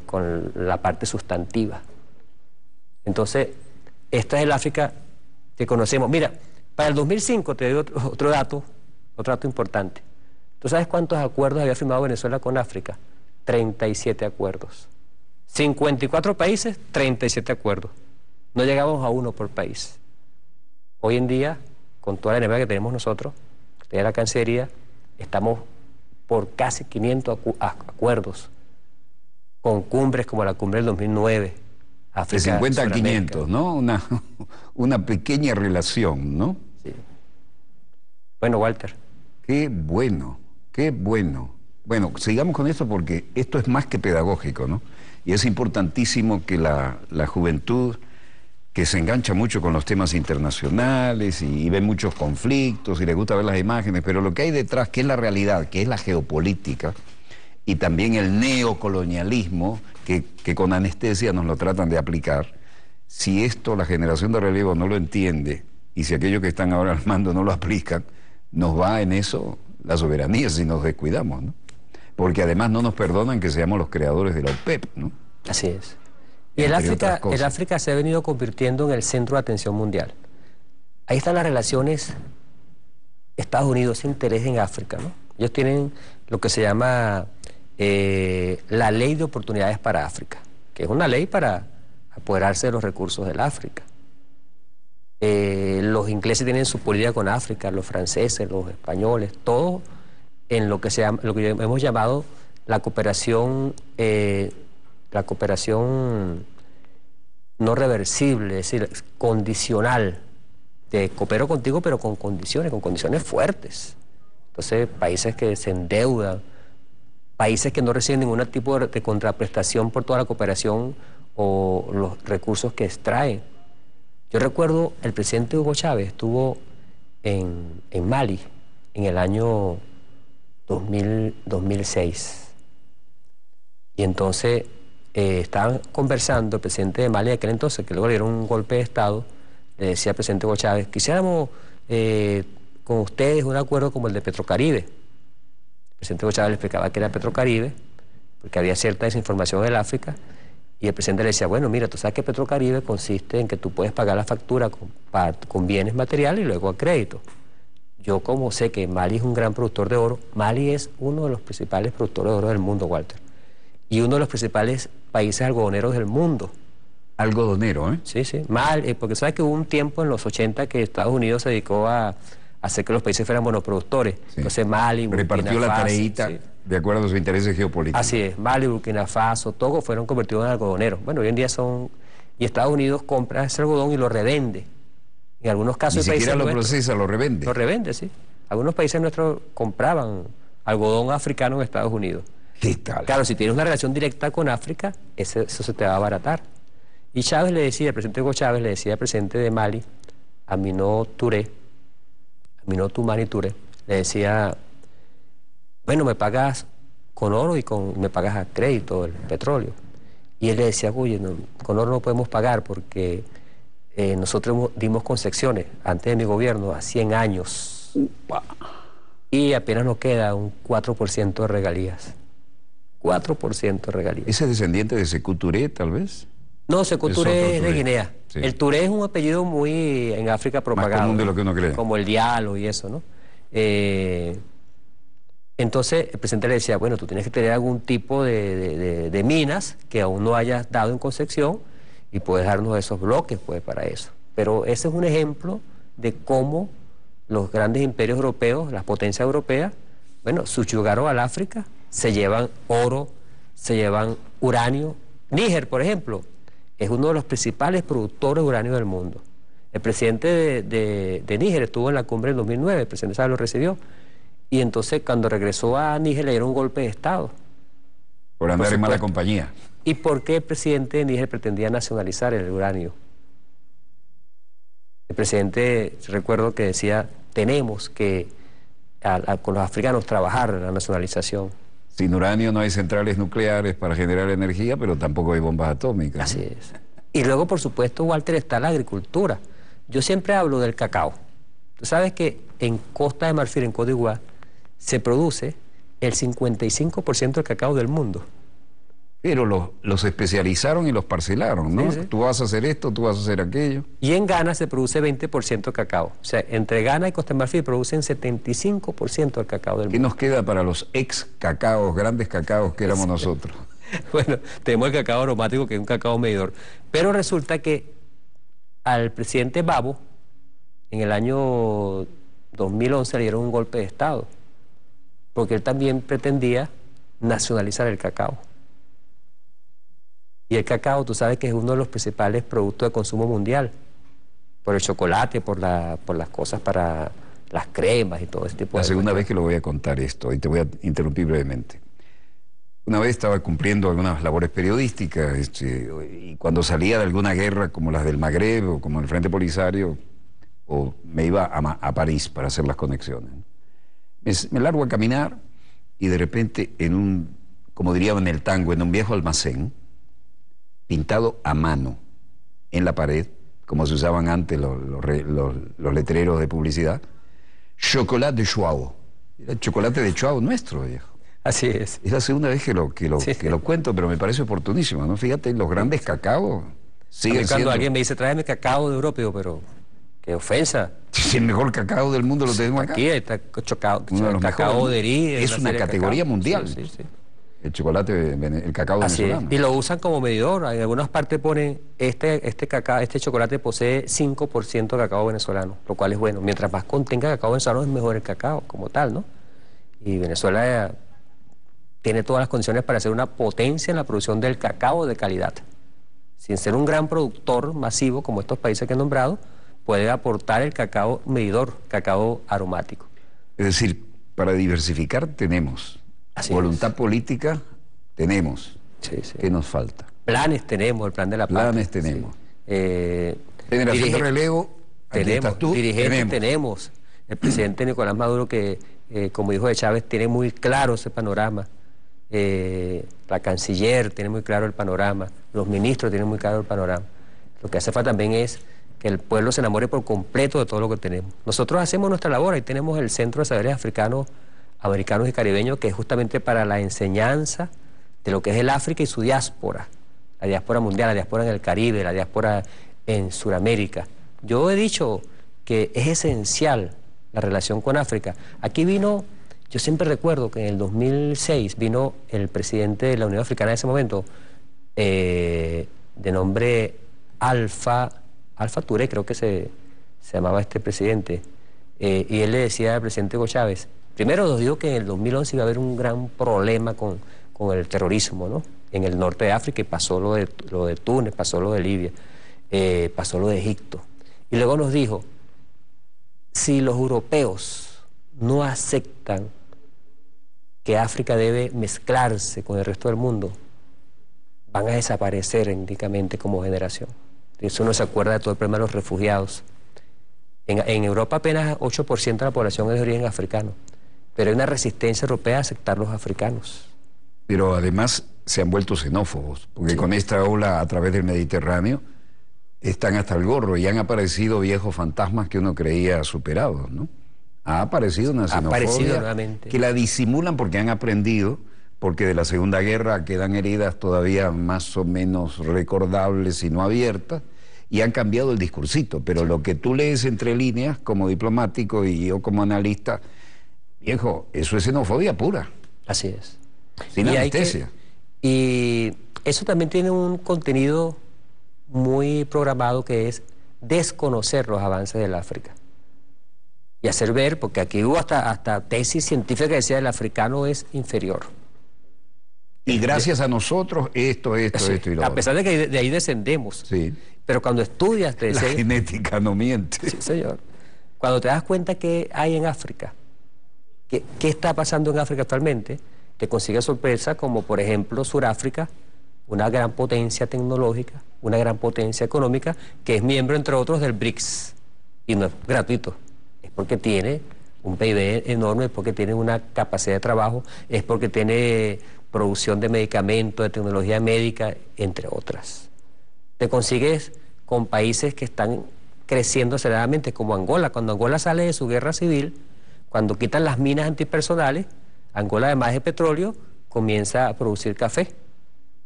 con la parte sustantiva. Entonces, esta es el África que conocemos. Mira, para el 2005 te doy otro dato importante. ¿Tú sabes cuántos acuerdos había firmado Venezuela con África? 37 acuerdos. 54 países, 37 acuerdos. No llegamos a uno por país. Hoy en día, con toda la energía que tenemos nosotros, de la Cancillería, estamos por casi 500 acuerdos, con cumbres como la cumbre del 2009. África, de 50 a 500, ¿no? Una pequeña relación, ¿no? Sí. Bueno, Walter. Qué bueno, qué bueno. Bueno, sigamos con esto porque esto es más que pedagógico, ¿no? Y es importantísimo que la juventud, que se engancha mucho con los temas internacionales y ve muchos conflictos y le gusta ver las imágenes, pero lo que hay detrás, que es la realidad, que es la geopolítica, y también el neocolonialismo, que con anestesia nos lo tratan de aplicar, si esto la generación de relevo no lo entiende, y si aquellos que están ahora al mando no lo aplican, nos va en eso la soberanía si nos descuidamos, ¿no? Porque además no nos perdonan que seamos los creadores de la OPEP, ¿no? Así es. Y el África se ha venido convirtiendo en el centro de atención mundial. Ahí están las relaciones Estados Unidos, interés en África, ¿no? Ellos tienen lo que se llama la Ley de Oportunidades para África, que es una ley para apoderarse de los recursos del África. Los ingleses tienen su política con África, los franceses, los españoles, todo en lo que hemos llamado la cooperación no reversible, es decir, condicional. Te coopero contigo, pero con condiciones fuertes. Entonces, países que se endeudan, países que no reciben ningún tipo de contraprestación por toda la cooperación o los recursos que extraen. Yo recuerdo, el presidente Hugo Chávez estuvo en Mali en el año 2006. Y entonces estaban conversando, el presidente de Mali de aquel entonces, que luego le dieron un golpe de Estado, le decía al presidente Hugo Chávez, quisiéramos con ustedes un acuerdo como el de Petrocaribe. El presidente Hugo Chávez le explicaba que era Petrocaribe, porque había cierta desinformación del África, y el presidente le decía, bueno, mira, tú sabes que Petrocaribe consiste en que tú puedes pagar la factura con bienes materiales y luego a crédito. Yo como sé que Mali es un gran productor de oro, Mali es uno de los principales productores de oro del mundo, Walter, y uno de los principales países algodoneros del mundo. Algodonero, ¿eh? Sí, sí, Mali, porque sabes que hubo un tiempo en los 80 que Estados Unidos se dedicó a hacer que los países fueran monoproductores. Sí. Entonces Mali, repartió la tareita, sí, de acuerdo a sus intereses geopolíticos. Así es, Mali, Burkina Faso, Togo fueron convertidos en algodoneros. Bueno, hoy en día son... Y Estados Unidos compra ese algodón y lo revende. En algunos casos... Ni siquiera lo procesa, lo revende. Lo revende, sí. Algunos países nuestros compraban algodón africano en Estados Unidos. ¿Qué tal? Claro, si tienes una relación directa con África, eso se te va a abaratar. Y Chávez le decía, el presidente Hugo Chávez le decía al presidente de Mali, Aminou Toumani Touré, le decía, bueno, me pagas con oro y me pagas a crédito el petróleo. Y él le decía, oye, no, con oro no podemos pagar porque nosotros dimos concesiones antes de mi gobierno a 100 años. y apenas nos queda un 4% de regalías. 4% de regalías. ¿Ese es descendiente de Sékou Touré, tal vez? No, Sékou Touré es de Guinea. Sí. El Touré es un apellido muy en África propagado. Más común de lo que uno cree. Como el Diallo y eso, ¿no? Entonces el presidente le decía, bueno, tú tienes que tener algún tipo de minas que aún no hayas dado en concesión y puedes darnos esos bloques pues para eso. Pero ese es un ejemplo de cómo los grandes imperios europeos, las potencias europeas, bueno, subyugaron al África, se llevan oro, se llevan uranio. Níger, por ejemplo, es uno de los principales productores de uranio del mundo. El presidente de Níger estuvo en la cumbre en 2009, el presidente Sall lo recibió, y entonces cuando regresó a Níger le dieron un golpe de Estado. Por andar en mala compañía. ¿Y por qué el presidente de Níger pretendía nacionalizar el uranio? El presidente, recuerdo que decía, tenemos que con los africanos trabajar en la nacionalización. Sin uranio no hay centrales nucleares para generar energía, pero tampoco hay bombas atómicas. Así es. Y luego, por supuesto, Walter, está la agricultura. Yo siempre hablo del cacao. Tú sabes que en Costa de Marfil, en Côte d'Ivoire, se produce el 55% del cacao del mundo. Pero los especializaron y los parcelaron, ¿no? Sí, sí. Tú vas a hacer esto, tú vas a hacer aquello. Y en Ghana se produce 20% de cacao. O sea, entre Ghana y Costa de Marfil producen 75% del cacao del ¿Qué mundo. nos queda para los ex cacaos, grandes cacaos que éramos nosotros? Bueno, tenemos el cacao aromático, que es un cacao medidor. Pero resulta que al presidente Babo, en el año 2011, le dieron un golpe de Estado, porque él también pretendía nacionalizar el cacao. Y el cacao, tú sabes que es uno de los principales productos de consumo mundial, por el chocolate, por las cosas para las cremas y todo ese tipo de cosas. La segunda vez que lo voy a contar esto, y te voy a interrumpir brevemente. Una vez estaba cumpliendo algunas labores periodísticas, y cuando salía de alguna guerra como las del Magreb o como el Frente Polisario, o me iba a París para hacer las conexiones. Me largo a caminar y de repente como dirían en el tango, en un viejo almacén, pintado a mano en la pared, como se usaban antes los letreros de publicidad, chocolate de Chuao. Era el chocolate de Chuao nuestro, viejo. Así es. Es la segunda vez que lo cuento, pero me parece oportunísimo, ¿no? Fíjate, los grandes cacaos siguen cuando siendo... alguien me dice, tráeme cacao de Europa, digo, pero qué ofensa. Si el mejor cacao del mundo lo tenemos acá. Aquí está cacao mejores, de Eri. Es una categoría mundial. Sí, sí. El chocolate, el cacao venezolano. Y lo usan como medidor. En algunas partes ponen, este chocolate posee 5% de cacao venezolano, lo cual es bueno. Mientras más contenga cacao venezolano, es mejor el cacao como tal, ¿no? Y Venezuela tiene todas las condiciones para ser una potencia en la producción del cacao de calidad. Sin ser un gran productor masivo como estos países que he nombrado, puede aportar el cacao medidor, cacao aromático. Es decir, para diversificar tenemos. Así voluntad es. Política tenemos. Sí, sí. ¿Qué nos falta? Planes tenemos, el plan de la paz. Planes tenemos. Sí. Generación de relevo, aquí tenemos, estás tú, dirigentes tenemos. El presidente Nicolás Maduro, que como hijo de Chávez, tiene muy claro ese panorama. La canciller tiene muy claro el panorama. Los ministros tienen muy claro el panorama. Lo que hace falta también es que el pueblo se enamore por completo de todo lo que tenemos. Nosotros hacemos nuestra labor, ahí tenemos el Centro de Saberes Africanos, Americanos y Caribeños, que es justamente para la enseñanza de lo que es el África y su diáspora, la diáspora mundial, la diáspora en el Caribe, la diáspora en Sudamérica. Yo he dicho que es esencial la relación con África. Aquí vino, yo siempre recuerdo que en el 2006 vino el presidente de la Unión Africana de ese momento, de nombre Alpha Touré, creo que se llamaba este presidente, y él le decía al presidente Hugo Chávez, primero nos dijo que en el 2011 iba a haber un gran problema con el terrorismo, ¿no? En el norte de África, y pasó lo de Túnez, pasó lo de Libia, pasó lo de Egipto. Y luego nos dijo, si los europeos no aceptan que África debe mezclarse con el resto del mundo, van a desaparecer étnicamente como generación. Eso no se acuerda de todo el problema de los refugiados. En Europa apenas 8% de la población es de origen africano, pero hay una resistencia europea a aceptar los africanos. Pero además se han vuelto xenófobos, porque Sí. con esta ola a través del Mediterráneo están hasta el gorro y han aparecido viejos fantasmas que uno creía superados, ¿no? Ha aparecido una xenofobia nuevamente. que la disimulan porque han aprendido, porque de la Segunda Guerra quedan heridas todavía más o menos recordables y no abiertas, y han cambiado el discursito. Pero lo que tú lees entre líneas como diplomático y yo como analista, viejo, eso es xenofobia pura. Así es. Sin anestesia. Y eso también tiene un contenido muy programado que es desconocer los avances del África. Y hacer ver, porque aquí hubo hasta tesis científica que decía el africano es inferior. Y gracias a nosotros, esto y lo otro. A pesar de que de ahí descendemos. Sí. Pero cuando estudias... La genética no miente. Sí, señor. Cuando te das cuenta que hay en África, qué está pasando en África actualmente, te consigues sorpresa como, por ejemplo, Sudáfrica, una gran potencia tecnológica, una gran potencia económica, que es miembro, entre otros, del BRICS. Y no es gratuito. Es porque tiene un PIB enorme, es porque tiene una capacidad de trabajo, es porque tiene producción de medicamentos, de tecnología médica, entre otras. Te consigues con países que están creciendo aceleradamente, como Angola. Cuando Angola sale de su guerra civil, cuando quitan las minas antipersonales, Angola, además de petróleo, comienza a producir café.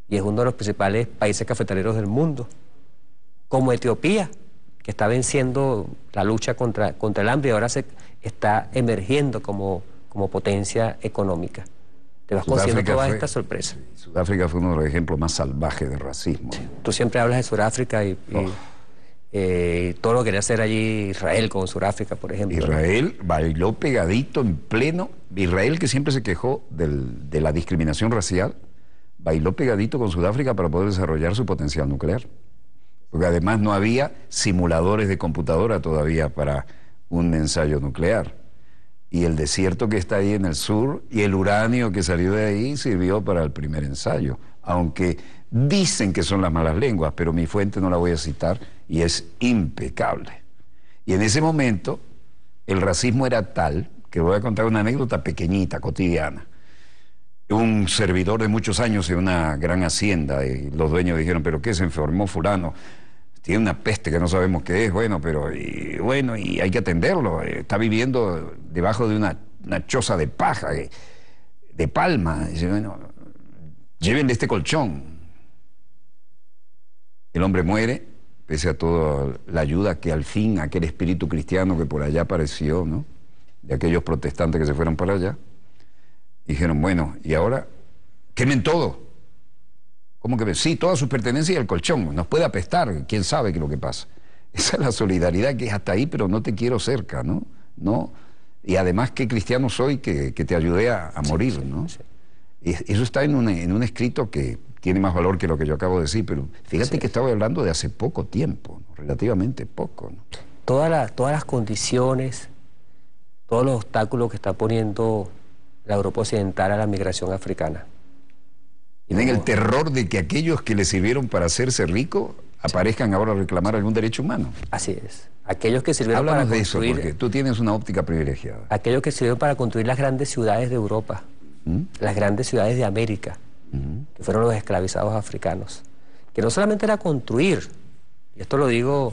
Y es uno de los principales países cafetaleros del mundo. Como Etiopía, que está venciendo la lucha contra el hambre y ahora se está emergiendo como potencia económica. Te vas consiguiendo toda esta sorpresa. Sudáfrica fue uno de los ejemplos más salvajes de racismo. Sí. Tú siempre hablas de Sudáfrica y todo lo que quería hacer allí Israel con Sudáfrica, por ejemplo. Israel bailó pegadito en pleno. Israel, que siempre se quejó de la discriminación racial, bailó pegadito con Sudáfrica para poder desarrollar su potencial nuclear. Porque además no había simuladores de computadora todavía para un ensayo nuclear. Y el desierto que está ahí en el sur y el uranio que salió de ahí sirvió para el primer ensayo. Aunque dicen que son las malas lenguas, pero mi fuente no la voy a citar y es impecable. Y en ese momento el racismo era tal, que voy a contar una anécdota pequeñita, cotidiana. Un servidor de muchos años en una gran hacienda y los dueños dijeron, ¿pero qué? Se enfermó fulano. Tiene una peste que no sabemos qué es, y hay que atenderlo. Está viviendo debajo de una choza de paja, de palma. Dice, bueno, llévenle este colchón. El hombre muere, pese a toda la ayuda que al fin aquel espíritu cristiano que por allá apareció, ¿no? De aquellos protestantes que se fueron para allá. Dijeron, bueno, ¿y ahora? Quemen todo. ¿Cómo que? Sí, todas sus pertenencias y el colchón. Nos puede apestar, quién sabe qué es lo que pasa. Esa es la solidaridad que es hasta ahí, pero no te quiero cerca, ¿no? Y además, qué cristiano soy que te ayudé a morir, ¿no? Sí. Eso está en un escrito que tiene más valor que lo que yo acabo de decir, pero fíjate que estaba hablando de hace poco tiempo, ¿no? Relativamente poco, ¿no? Todas las condiciones, todos los obstáculos que está poniendo la Europa Occidental a la migración africana. Tienen el terror de que aquellos que les sirvieron para hacerse ricos aparezcan ahora a reclamar algún derecho humano. Así es. Aquellos que sirvieron Háblanos para de construir... eso, porque tú tienes una óptica privilegiada. Aquellos que sirvieron para construir las grandes ciudades de Europa, las grandes ciudades de América, que fueron los esclavizados africanos. Que no solamente era construir, y esto lo digo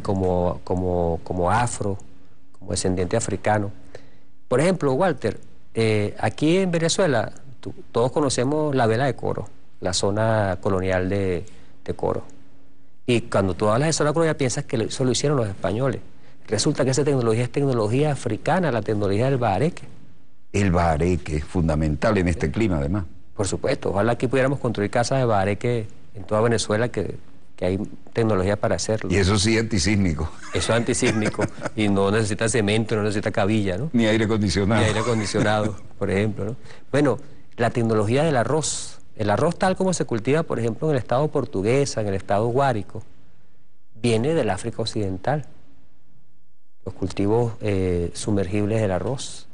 como afro, como descendiente africano. Por ejemplo, Walter, aquí en Venezuela... Todos conocemos la vela de Coro, la zona colonial de Coro. Y cuando tú hablas de zona colonial piensas que eso lo hicieron los españoles. Resulta que esa tecnología es tecnología africana, la tecnología del bahareque. El bahareque es fundamental en este clima, además. Por supuesto, ojalá aquí pudiéramos construir casas de bahareque en toda Venezuela, que hay tecnología para hacerlo. Y eso sí es antisísmico. Eso es antisísmico y no necesita cemento, no necesita cabilla, ¿no? Ni aire acondicionado. Ni aire acondicionado, por ejemplo, ¿no? Bueno, la tecnología del arroz. El arroz tal como se cultiva, por ejemplo, en el estado Portuguesa, en el estado Guárico, viene del África Occidental. Los cultivos sumergibles del arroz.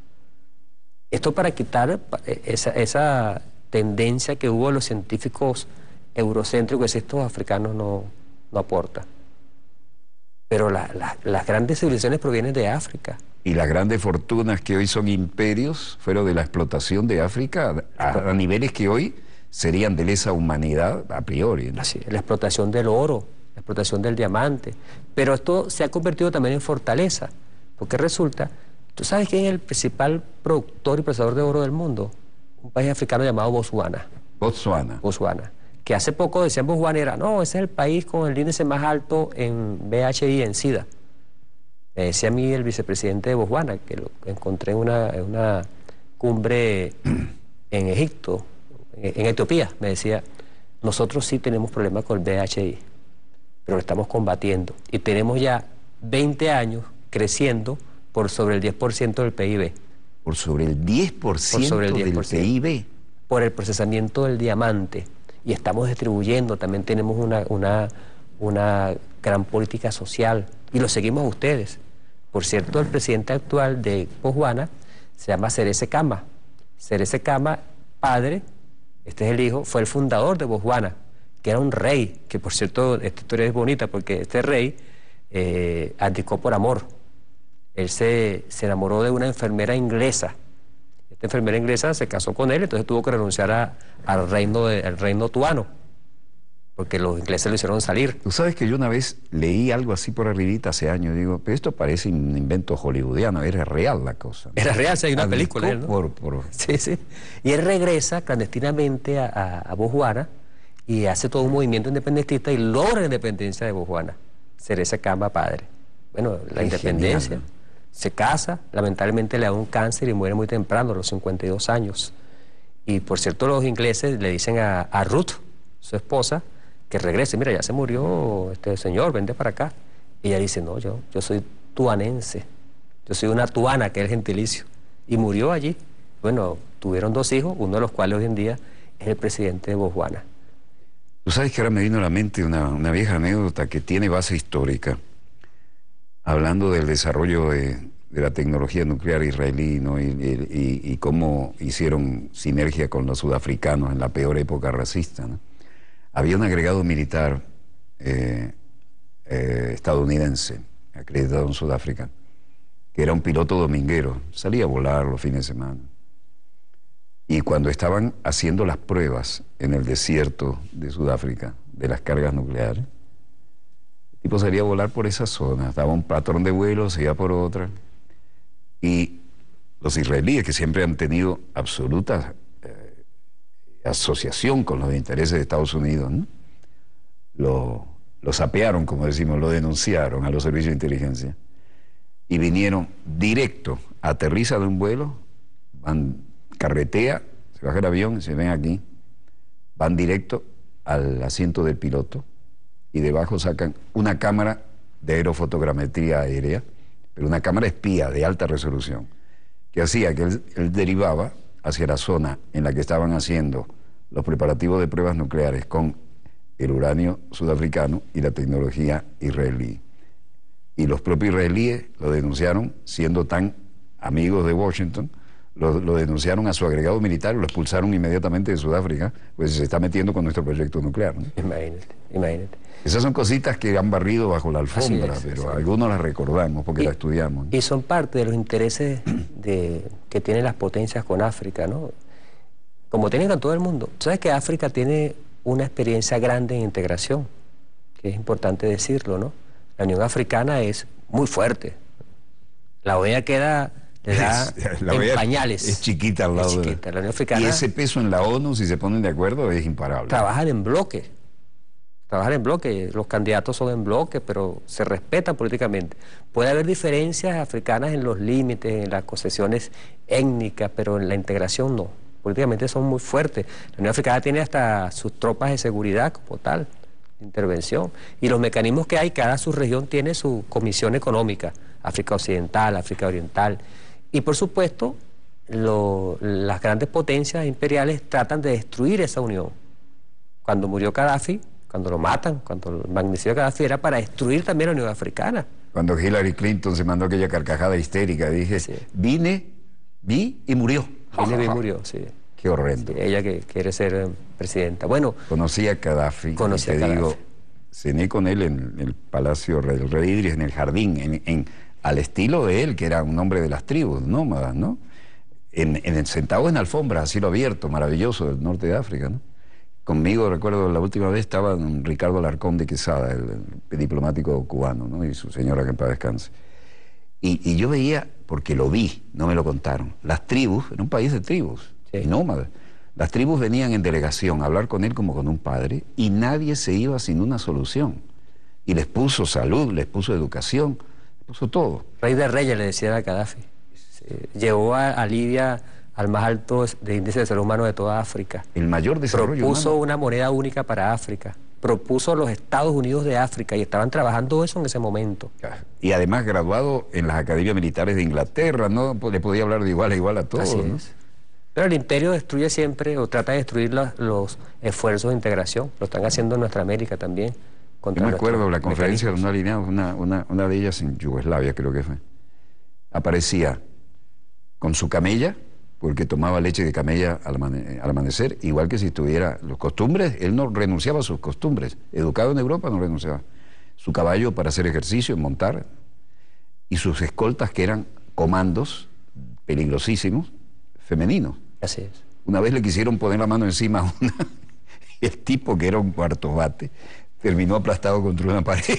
Esto para quitar esa tendencia que hubo de los científicos eurocéntricos, que estos africanos no aportan. Pero las grandes civilizaciones provienen de África. Y las grandes fortunas que hoy son imperios fueron de la explotación de África a niveles que hoy serían de lesa humanidad a priori, ¿no? Así, la explotación del oro, la explotación del diamante. Pero esto se ha convertido también en fortaleza, porque resulta ¿Tú sabes quién es el principal productor y procesador de oro del mundo? Un país africano llamado Botswana. Botswana. Que hace poco decían Botswana era, no, ese es el país con el índice más alto en VIH, en SIDA. Me decía a mí el vicepresidente de Botswana, que lo encontré en una cumbre en Egipto, en Etiopía, me decía, nosotros sí tenemos problemas con el VIH, pero lo estamos combatiendo. Y tenemos ya 20 años creciendo por sobre el 10% del PIB. ¿Por sobre el 10%, del PIB? Por el procesamiento del diamante. Y estamos distribuyendo, también tenemos una gran política social. Y lo seguimos a ustedes. Por cierto, el presidente actual de Botswana se llama Seretse Khama. Seretse Khama, padre, este es el hijo, fue el fundador de Botswana, que era un rey, que por cierto, esta historia es bonita porque este rey abdicó por amor. Él se enamoró de una enfermera inglesa. Esta enfermera inglesa se casó con él, entonces tuvo que renunciar al reino tuano, porque los ingleses lo hicieron salir. Tú sabes que yo una vez leí algo así por arribita hace años, digo, pero esto parece un invento hollywoodiano, era real la cosa, ¿no? Era real, sí, hay una película, ¿no? Sí, sí. Y él regresa clandestinamente a Botswana y hace todo un movimiento independentista y logra la independencia de Botswana. Seretse Khama, padre. Bueno, la independencia. Genial. Se casa, lamentablemente le da un cáncer y muere muy temprano, a los 52 años. Y por cierto, los ingleses le dicen a Ruth, su esposa, que regrese. Mira, ya se murió este señor, vente para acá. Y ella dice, no, yo soy tuanense. Yo soy una tuana, que es el gentilicio. Y murió allí. Bueno, tuvieron 2 hijos, uno de los cuales hoy en día es el presidente de Botswana. Tú sabes que ahora me vino a la mente una vieja anécdota que tiene base histórica, hablando del desarrollo de la tecnología nuclear israelí, ¿no? y cómo hicieron sinergia con los sudafricanos en la peor época racista, ¿no? Había un agregado militar estadounidense, acreditado en Sudáfrica, que era un piloto dominguero, salía a volar los fines de semana. Y cuando estaban haciendo las pruebas en el desierto de Sudáfrica de las cargas nucleares, el tipo salía a volar por esa zona, daba un patrón de vuelo, se iba por otra. Y los israelíes, que siempre han tenido absoluta asociación con los intereses de Estados Unidos, ¿no? Lo sapearon, como decimos, lo denunciaron a los servicios de inteligencia. Y vinieron directo, aterriza de un vuelo, van, carretea, se baja el avión, se ven aquí, van directo al asiento del piloto y debajo sacan una cámara de aerofotogrametría aérea, pero una cámara espía de alta resolución, que hacía que él derivaba hacia la zona en la que estaban haciendo los preparativos de pruebas nucleares con el uranio sudafricano y la tecnología israelí. Y los propios israelíes lo denunciaron, siendo tan amigos de Washington, lo denunciaron a su agregado militar y lo expulsaron inmediatamente de Sudáfrica, pues se está metiendo con nuestro proyecto nuclear, ¿no? Imagínate. Esas son cositas que han barrido bajo la alfombra, pero algunos las recordamos porque las estudiamos, ¿no? Y son parte de los intereses que tienen las potencias con África, ¿no? Como tienen con todo el mundo. Tú sabes que África tiene una experiencia grande en integración, que es importante decirlo, ¿no? La Unión Africana es muy fuerte. La OEA queda... la OEA pañales. Es chiquita al lado de la Unión Africana. Y ese peso en la ONU, si se ponen de acuerdo, es imparable. Trabajan en bloque. Los candidatos son en bloque, pero se respetan políticamente. Puede haber diferencias africanas en los límites, en las concesiones étnicas, pero en la integración no. Políticamente son muy fuertes. La Unión Africana tiene hasta sus tropas de seguridad como tal, de intervención. Y los mecanismos que hay, cada subregión tiene su comisión económica, África Occidental, África Oriental. Y por supuesto, las grandes potencias imperiales tratan de destruir esa unión. Cuando murió Gaddafi, cuando lo matan, cuando el magnicidio de Gaddafi era para destruir también la Unión Africana. Cuando Hillary Clinton se mandó aquella carcajada histérica, dije, sí, vi y murió. Vine y murió, sí. Qué horrendo. Sí, ella que quiere ser presidenta. Bueno, conocí a Gaddafi, digo, cené con él en el Palacio del Rey Idris, en el jardín, al estilo de él, que era un hombre de las tribus nómadas, ¿no? Sentado en alfombra, a cielo abierto, maravilloso, del norte de África, ¿no? Conmigo, recuerdo, la última vez estaba Ricardo Alarcón de Quesada, el diplomático cubano, ¿no? Y su señora, que en paz descanse. Y yo veía, porque lo vi, no me lo contaron, las tribus, era un país de tribus, Sí. nómadas. Las tribus venían en delegación a hablar con él como con un padre y nadie se iba sin una solución. Y les puso salud, les puso educación, les puso todo. Rey de reyes, le decía a Gaddafi. Llevó a Libia al más alto de índice de salud humano de toda África. El mayor desarrollo Propuso humano. una moneda única para África. Propuso los Estados Unidos de África y estaban trabajando eso en ese momento. Y además graduado en las academias militares de Inglaterra, ¿no? Le podía hablar de igual a igual a todos. Así ¿no? es. Pero el imperio destruye siempre o trata de destruir los esfuerzos de integración. Lo están haciendo en nuestra América también. Yo me acuerdo de la conferencia de mecanismos. una de ellas en Yugoslavia, creo que fue. Aparecía con su camella, porque tomaba leche de camella al amanecer, igual que si tuviera los costumbres, él no renunciaba a sus costumbres. Educado en Europa no renunciaba. Su caballo para hacer ejercicio, montar, y sus escoltas que eran comandos peligrosísimos, femeninos. Así es. Una vez le quisieron poner la mano encima a una, y el tipo, que era un cuarto bate, terminó aplastado contra una pared.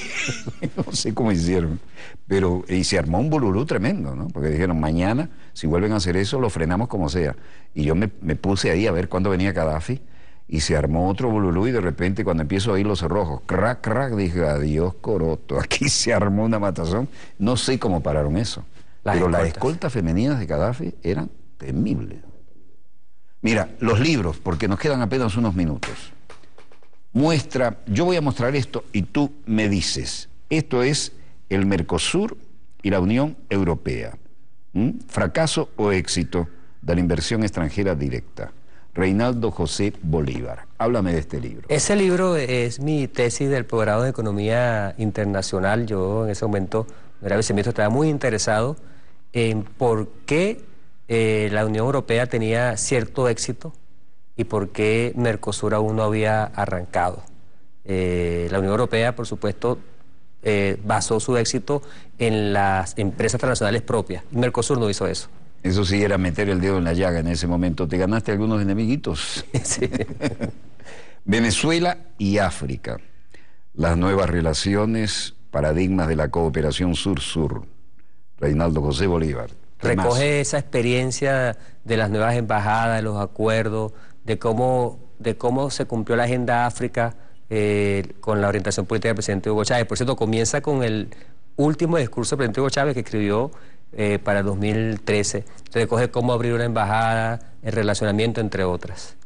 No sé cómo hicieron. Pero, y se armó un bululú tremendo, ¿no? Porque dijeron, mañana, si vuelven a hacer eso, lo frenamos como sea. Y yo me puse ahí a ver cuándo venía Gaddafi, y se armó otro bululú, y de repente, cuando empiezo a oír los cerrojos, crack, crack, dije, adiós, coroto, aquí se armó una matazón. No sé cómo pararon eso. Pero las escoltas femeninas de Gaddafi eran temibles. Mira, los libros, porque nos quedan apenas unos minutos. Muestra, yo voy a mostrar esto y tú me dices, esto es el Mercosur y la Unión Europea. Fracaso o éxito de la inversión extranjera directa. Reinaldo José Bolívar. Háblame de este libro. Ese libro es mi tesis del posgrado de Economía Internacional. Yo en ese momento, era viceministro, estaba muy interesado en por qué la Unión Europea tenía cierto éxito y por qué Mercosur aún no había arrancado. La Unión Europea, por supuesto, basó su éxito en las empresas transnacionales propias. Y Mercosur no hizo eso. Eso sí era meter el dedo en la llaga en ese momento. ¿Te ganaste algunos enemiguitos? Sí. Venezuela y África. Las nuevas relaciones, paradigmas de la cooperación sur-sur. Reinaldo José Bolívar. Recoge esa experiencia de las nuevas embajadas, de los acuerdos, de cómo se cumplió la Agenda África con la orientación política del presidente Hugo Chávez. Por cierto, comienza con el último discurso del presidente Hugo Chávez que escribió para el 2013. Recoge cómo abrir una embajada, el relacionamiento, entre otras.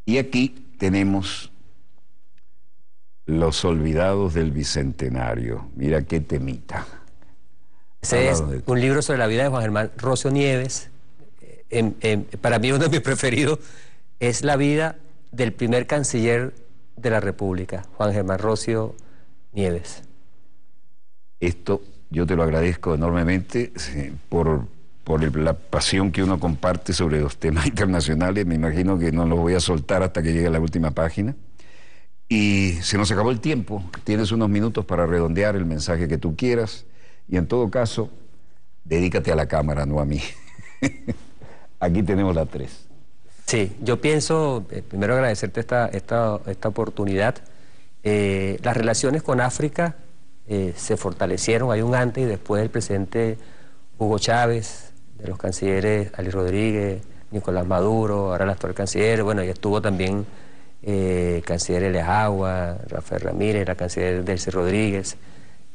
Y aquí tenemos Los olvidados del Bicentenario. Mira qué temita. Ese es un libro sobre la vida de Juan Germán Rocio Nieves. Para mí uno de mis preferidos es la vida del primer canciller de la República, Juan Germán Rocio Nieves. Esto yo te lo agradezco enormemente por la pasión que uno comparte sobre los temas internacionales. Me imagino que no lo voy a soltar hasta que llegue a la última página. Y se nos acabó el tiempo. Tienes unos minutos para redondear el mensaje que tú quieras. Y en todo caso, dedícate a la cámara, no a mí. Aquí tenemos la 3. Sí, yo pienso, primero agradecerte esta oportunidad. Las relaciones con África se fortalecieron, hay un antes y después del presidente Hugo Chávez, de los cancilleres Ali Rodríguez, Nicolás Maduro, ahora el actual canciller, bueno, y estuvo también canciller Eleagua, Rafael Ramírez, la canciller Delcy Rodríguez.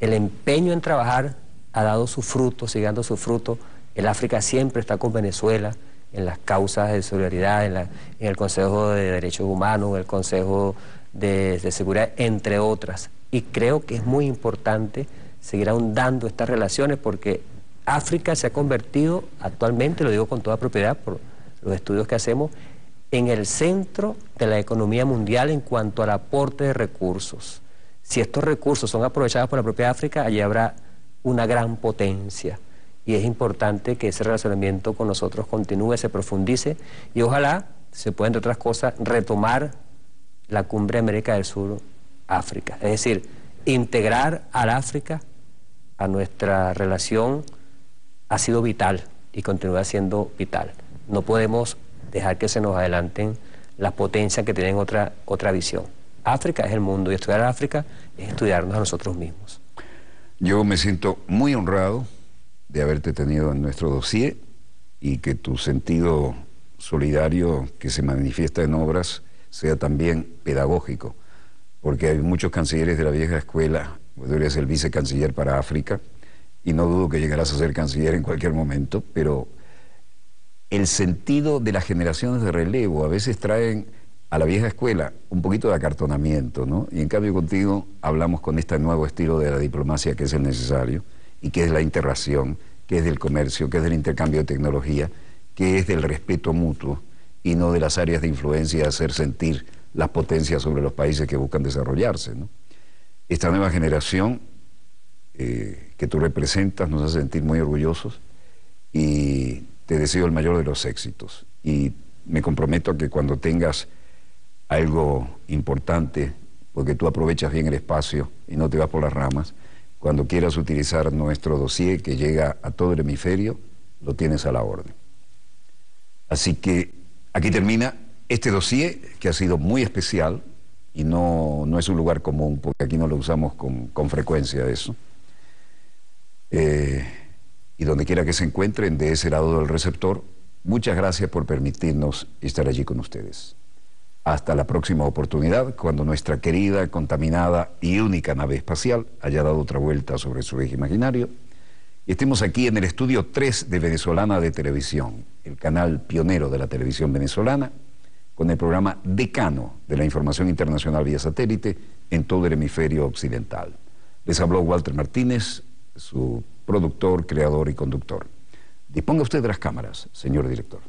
El empeño en trabajar ha dado su fruto, sigue dando su fruto. El África siempre está con Venezuela en las causas de solidaridad, en el Consejo de Derechos Humanos, en el Consejo de Seguridad, entre otras. Y creo que es muy importante seguir ahondando estas relaciones porque África se ha convertido actualmente, lo digo con toda propiedad por los estudios que hacemos, en el centro de la economía mundial en cuanto al aporte de recursos. Si estos recursos son aprovechados por la propia África, allí habrá una gran potencia. Y es importante que ese relacionamiento con nosotros continúe, se profundice y ojalá se pueda, entre otras cosas, retomar la cumbre de América del Sur-África. Es decir, integrar al África a nuestra relación ha sido vital y continúa siendo vital. No podemos dejar que se nos adelanten las potencias que tienen otra visión. África es el mundo y estudiar a África es estudiarnos a nosotros mismos. Yo me siento muy honrado de haberte tenido en nuestro dossier y que tu sentido solidario que se manifiesta en obras sea también pedagógico, porque hay muchos cancilleres de la vieja escuela. Vos deberías ser el vicecanciller para África y no dudo que llegarás a ser canciller en cualquier momento, pero el sentido de las generaciones de relevo a veces traen a la vieja escuela un poquito de acartonamiento, ¿no? Y en cambio contigo hablamos con este nuevo estilo de la diplomacia que es el necesario y que es la interrelación, que es del comercio, que es del intercambio de tecnología, que es del respeto mutuo y no de las áreas de influencia de hacer sentir las potencias sobre los países que buscan desarrollarse, ¿no? Esta nueva generación que tú representas nos hace sentir muy orgullosos y te deseo el mayor de los éxitos. Y me comprometo a que cuando tengas algo importante, porque tú aprovechas bien el espacio y no te vas por las ramas, cuando quieras utilizar nuestro dossier que llega a todo el hemisferio, lo tienes a la orden. Así que aquí termina este dossier que ha sido muy especial y no es un lugar común, porque aquí no lo usamos con frecuencia eso. Y donde quiera que se encuentren de ese lado del receptor, muchas gracias por permitirnos estar allí con ustedes. Hasta la próxima oportunidad, cuando nuestra querida, contaminada y única nave espacial haya dado otra vuelta sobre su eje imaginario y estemos aquí en el estudio 3 de Venezolana de Televisión, el canal pionero de la televisión venezolana, con el programa decano de la información internacional vía satélite en todo el hemisferio occidental. Les habló Walter Martínez, su productor, creador y conductor. Disponga usted de las cámaras, señor director.